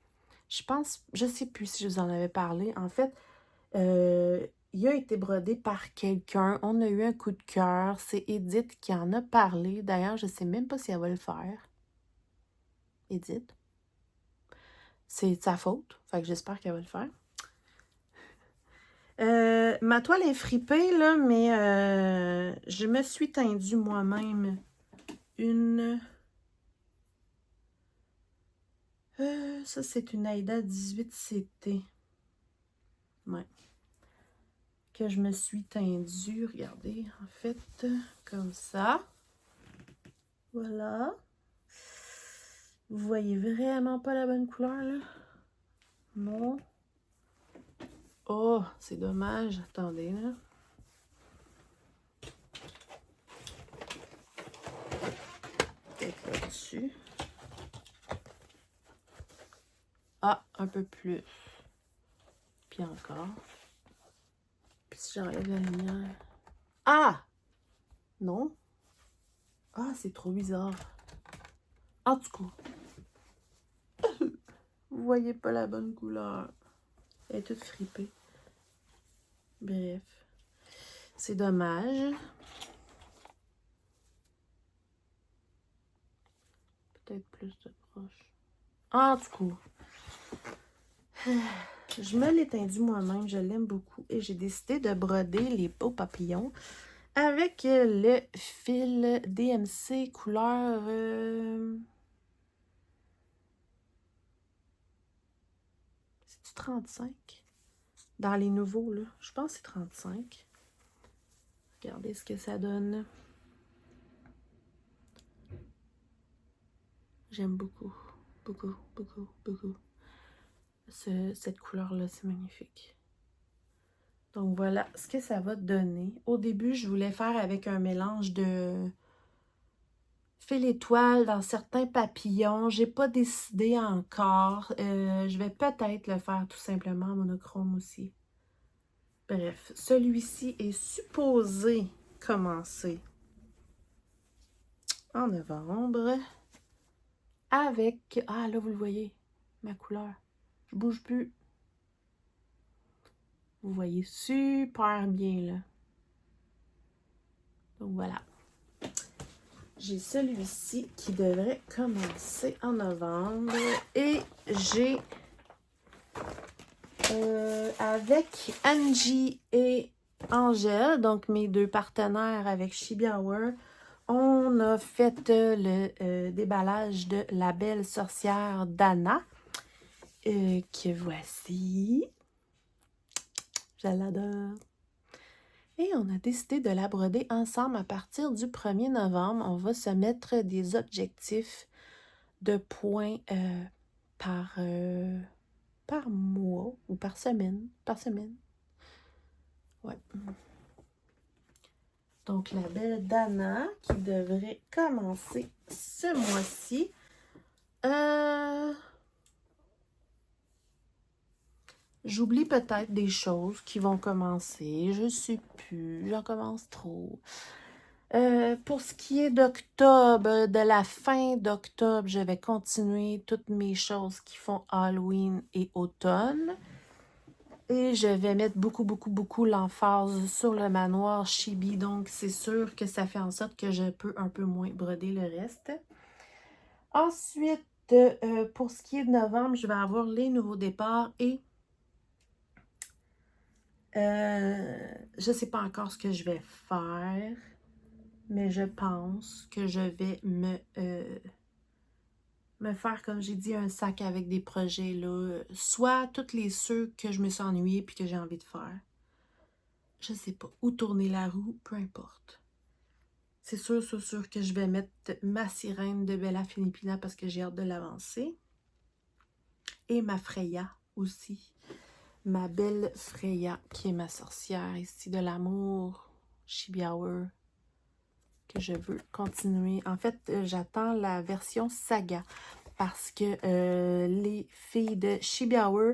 S1: Je pense, je sais plus si je vous en avais parlé. En fait, il a été brodé par quelqu'un. On a eu un coup de cœur. C'est Edith qui en a parlé. D'ailleurs, je sais même pas si elle va le faire. Edith. C'est de sa faute. Fait que j'espère qu'elle va le faire. Ma toile est fripée, là, mais je me suis teindue moi-même une... ça, c'est une Aida 18CT. Ouais. Que je me suis teindue, regardez, en fait, comme ça. Voilà. Vous voyez vraiment pas la bonne couleur, là? Non. Oh, c'est dommage. Attendez, là. Peut-être là-dessus. Ah, un peu plus. Puis encore. Puis si j'enlève la lumière. Ah! Non. Ah, c'est trop bizarre. En tout cas. Vous voyez pas la bonne couleur. Elle est toute fripée. Bref. C'est dommage. Peut-être plus de proche. En tout cas. Je me l'ai teindue moi-même. Je l'aime beaucoup. Et j'ai décidé de broder les beaux papillons avec le fil DMC couleur... C'est-tu 35? Dans les nouveaux, là. Je pense que c'est 35. Regardez ce que ça donne. J'aime beaucoup. Beaucoup, beaucoup, beaucoup. Cette couleur-là, c'est magnifique. Donc, voilà ce que ça va donner. Au début, je voulais faire avec un mélange de fil étoile dans certains papillons. J'ai pas décidé encore. Je vais peut-être le faire tout simplement en monochrome aussi. Bref, celui-ci est supposé commencer en novembre avec... Ah, là, vous le voyez, ma couleur. Je bouge plus. Vous voyez super bien, là. Donc, voilà. J'ai celui-ci qui devrait commencer en novembre. Et j'ai, avec Angie et Angèle, donc mes deux partenaires avec Chibi Hour, on a fait le déballage de La Belle Sorcière d'Anna, que voici. Je l'adore. Et on a décidé de la broder ensemble à partir du 1er novembre. On va se mettre des objectifs de points par mois ou par semaine. Par semaine. Ouais. Donc, la belle Dana qui devrait commencer ce mois-ci. J'oublie peut-être des choses qui vont commencer. Je ne sais plus. J'en commence trop. Pour ce qui est d'octobre, de la fin d'octobre, je vais continuer toutes mes choses qui font Halloween et automne. Et je vais mettre beaucoup l'emphase sur le manoir Chibi. Donc, c'est sûr que ça fait en sorte que je peux un peu moins broder le reste. Ensuite, pour ce qui est de novembre, je vais avoir les nouveaux départs et je ne sais pas encore ce que je vais faire, mais je pense que je vais me faire, comme j'ai dit, un sac avec des projets, là, soit tous les ceux que je me suis ennuyée puis que j'ai envie de faire. Je sais pas, où tourner la roue, peu importe. C'est sûr que je vais mettre ma sirène de Bella Filipina parce que j'ai hâte de l'avancer. Et ma Freya aussi. Ma belle Freya, qui est ma sorcière ici de l'amour, Chibi Hour, que je veux continuer. En fait, j'attends la version saga parce que les filles de Chibi Hour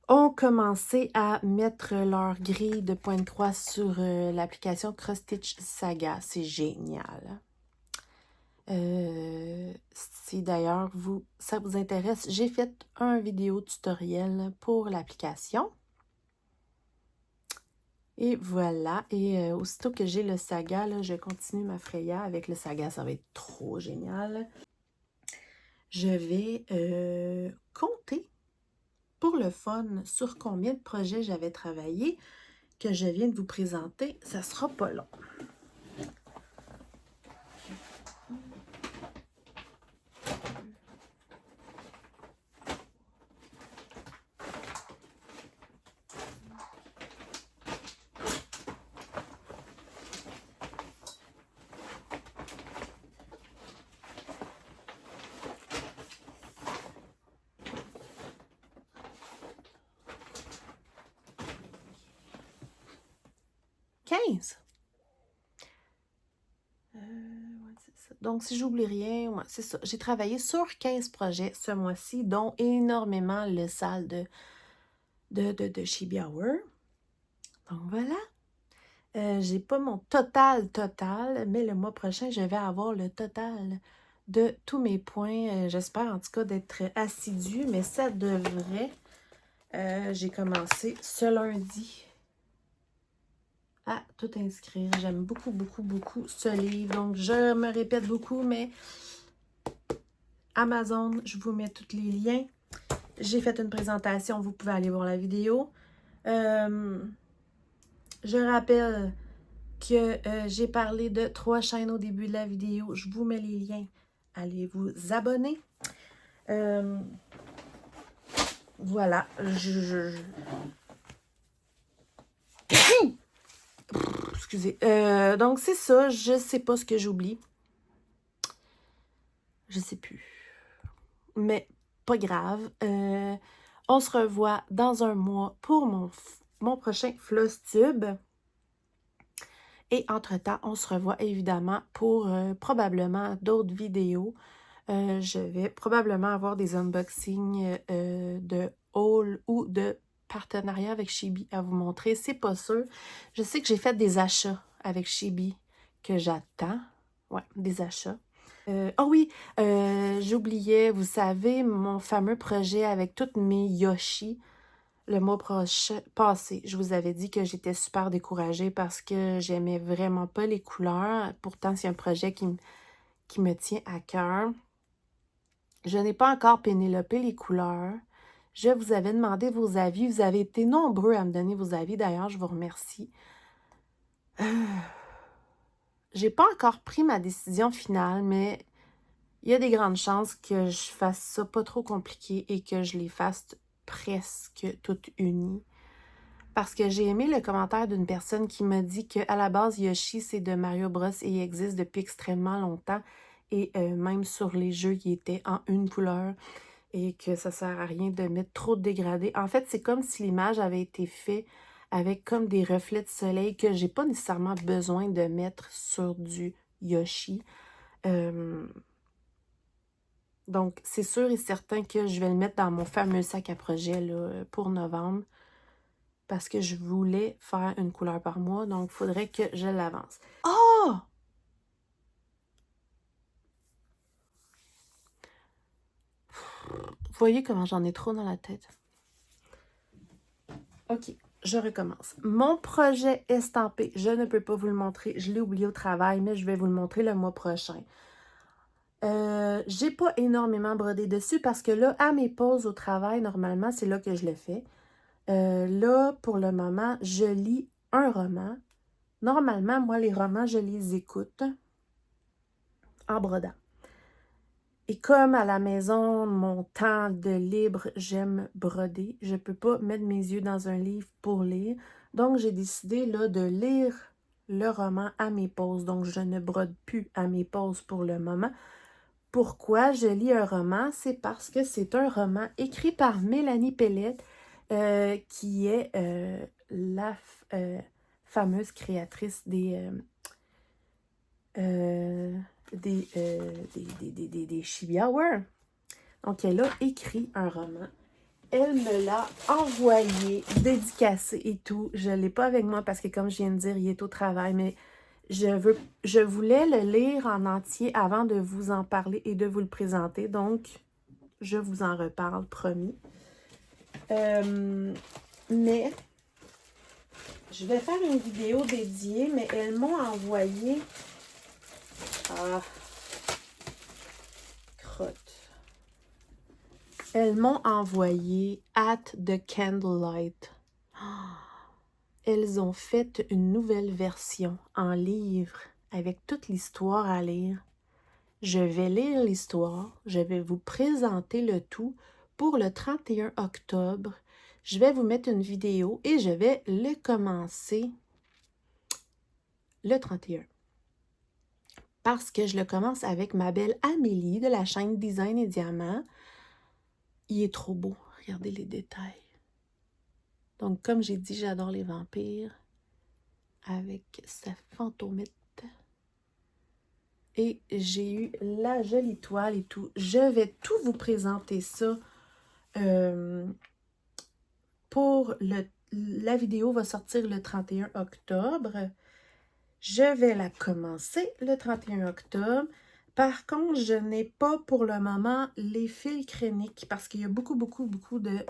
S1: ont commencé à mettre leur grille de points de croix sur l'application Cross Stitch Saga. C'est génial. Si d'ailleurs ça vous intéresse, j'ai fait un vidéo tutoriel pour l'application. Et voilà. Et aussitôt que j'ai le saga, là, je continue ma Freya avec le saga. Ça va être trop génial. Je vais compter pour le fun sur combien de projets j'avais travaillé que je viens de vous présenter. Ça sera pas long. 15. Ouais, c'est ça. Donc, si j'oublie rien, ouais, c'est ça. J'ai travaillé sur 15 projets ce mois-ci, dont énormément le salle de Chibi Hour. Donc, voilà. J'ai pas mon total, mais le mois prochain, je vais avoir le total de tous mes points. J'espère en tout cas d'être assidue, mais ça devrait. J'ai commencé ce lundi à tout inscrire. J'aime beaucoup ce livre. Donc, je me répète beaucoup, mais Amazon, je vous mets tous les liens. J'ai fait une présentation, vous pouvez aller voir la vidéo. Je rappelle que j'ai parlé de 3 chaînes au début de la vidéo. Je vous mets les liens. Allez vous abonner. Voilà. Excusez. Donc, c'est ça. Je sais pas ce que j'oublie. Je sais plus. Mais pas grave. On se revoit dans un mois pour mon prochain Floss Tube. Et entre-temps, on se revoit évidemment pour probablement d'autres vidéos. Je vais probablement avoir des unboxings de haul ou de partenariat avec Chibi à vous montrer. C'est pas sûr. Je sais que j'ai fait des achats avec Chibi que j'attends. Ouais, des achats. Oh oui, j'oubliais, vous savez, mon fameux projet avec toutes mes Yoshi. le mois passé, je vous avais dit que j'étais super découragée parce que j'aimais vraiment pas les couleurs. Pourtant, c'est un projet qui me tient à cœur. Je n'ai pas encore pénélopé les couleurs. Je vous avais demandé vos avis. Vous avez été nombreux à me donner vos avis. D'ailleurs, je vous remercie. J'ai pas encore pris ma décision finale, mais il y a des grandes chances que je fasse ça pas trop compliqué et que je les fasse presque toutes unies. Parce que j'ai aimé le commentaire d'une personne qui m'a dit qu'à la base, Yoshi, c'est de Mario Bros et il existe depuis extrêmement longtemps. Et même sur les jeux, il était en une couleur et que ça sert à rien de mettre trop de dégradés. En fait, c'est comme si l'image avait été faite avec comme des reflets de soleil que j'ai pas nécessairement besoin de mettre sur du Yoshi. Donc, c'est sûr et certain que je vais le mettre dans mon fameux sac à projet là, pour novembre. Parce que je voulais faire une couleur par mois, donc il faudrait que je l'avance. Oh! Vous voyez comment j'en ai trop dans la tête? OK, je recommence. Mon projet estampé, je ne peux pas vous le montrer. Je l'ai oublié au travail, mais je vais vous le montrer le mois prochain. J'ai pas énormément brodé dessus parce que là, à mes pauses au travail, normalement, c'est là que je le fais. Là, pour le moment, je lis un roman. Normalement, moi, les romans, je les écoute en brodant. Et comme à la maison, mon temps de libre, j'aime broder. Je ne peux pas mettre mes yeux dans un livre pour lire. Donc, j'ai décidé là, de lire le roman à mes pauses. Donc, je ne brode plus à mes pauses pour le moment. Pourquoi je lis un roman? C'est parce que c'est un roman écrit par Mélanie Pellette, qui est la fameuse créatrice des Chibi-Hour. Donc, elle a écrit un roman. Elle me l'a envoyé, dédicacé et tout. Je ne l'ai pas avec moi parce que, comme je viens de dire, il est au travail, mais je voulais le lire en entier avant de vous en parler et de vous le présenter. Donc, je vous en reparle, promis. Mais, je vais faire une vidéo dédiée, mais elles m'ont envoyé... Ah, crotte. Elles m'ont envoyé At the Candlelight. Elles ont fait une nouvelle version en livre avec toute l'histoire à lire. Je vais lire l'histoire, je vais vous présenter le tout pour le 31 octobre. Je vais vous mettre une vidéo et je vais le commencer le 31. Parce que je le commence avec ma belle Amélie de la chaîne Design et Diamant. Il est trop beau. Regardez les détails. Donc, comme j'ai dit, j'adore les vampires. Avec sa fantomite. Et j'ai eu la jolie toile et tout. Je vais tout vous présenter ça. La vidéo va sortir le 31 octobre. Je vais la commencer le 31 octobre. Par contre, je n'ai pas pour le moment les fils créniques parce qu'il y a beaucoup de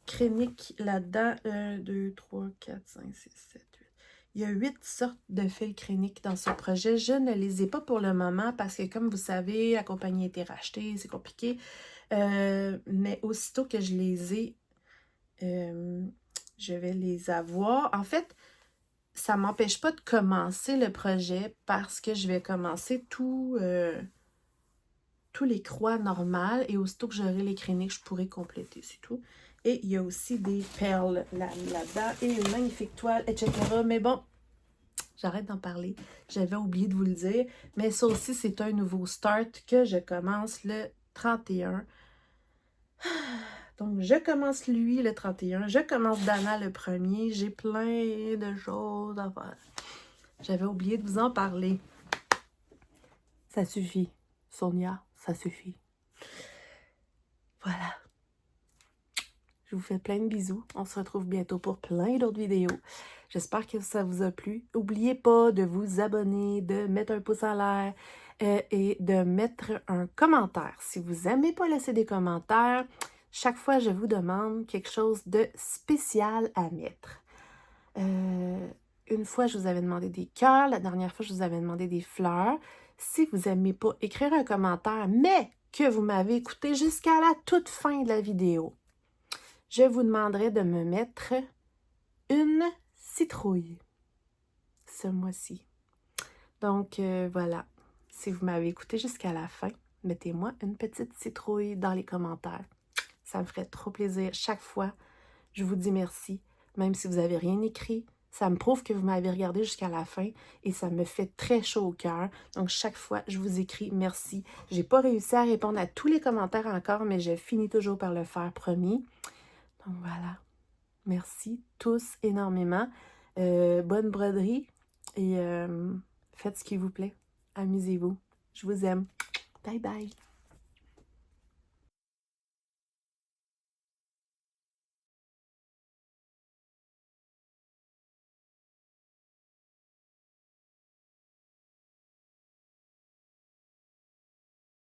S1: créniques là-dedans. 1, 2, 3, 4, 5, 6, 7, 8. Il y a 8 sortes de fils créniques dans ce projet. Je ne les ai pas pour le moment parce que, comme vous savez, la compagnie a été rachetée, c'est compliqué. Mais aussitôt que je les ai, je vais les avoir. En fait, ça ne m'empêche pas de commencer le projet parce que je vais commencer tous les croix normales et aussitôt que j'aurai les créniques, je pourrai compléter, c'est tout. Et il y a aussi des perles là-dedans et une magnifique toile, etc. Mais bon, j'arrête d'en parler. J'avais oublié de vous le dire. Mais ça aussi, c'est un nouveau start que je commence le 31. Donc, je commence lui le 31. Je commence Dana le 1er. J'ai plein de choses à faire. J'avais oublié de vous en parler. Ça suffit, Sonia, ça suffit. Voilà. Je vous fais plein de bisous. On se retrouve bientôt pour plein d'autres vidéos. J'espère que ça vous a plu. N'oubliez pas de vous abonner, de mettre un pouce en l'air et de mettre un commentaire. Si vous n'aimez pas laisser des commentaires, chaque fois, je vous demande quelque chose de spécial à mettre. Une fois, je vous avais demandé des cœurs. La dernière fois, je vous avais demandé des fleurs. Si vous n'aimez pas écrire un commentaire, mais que vous m'avez écouté jusqu'à la toute fin de la vidéo, je vous demanderai de me mettre une citrouille ce mois-ci. Donc, voilà. Si vous m'avez écouté jusqu'à la fin, mettez-moi une petite citrouille dans les commentaires. Ça me ferait trop plaisir. Chaque fois, je vous dis merci. Même si vous n'avez rien écrit, ça me prouve que vous m'avez regardé jusqu'à la fin et ça me fait très chaud au cœur. Donc, chaque fois, je vous écris merci. Je n'ai pas réussi à répondre à tous les commentaires encore, mais je finis toujours par le faire, promis. Donc, voilà. Merci tous énormément. Bonne broderie et faites ce qui vous plaît. Amusez-vous. Je vous aime. Bye bye.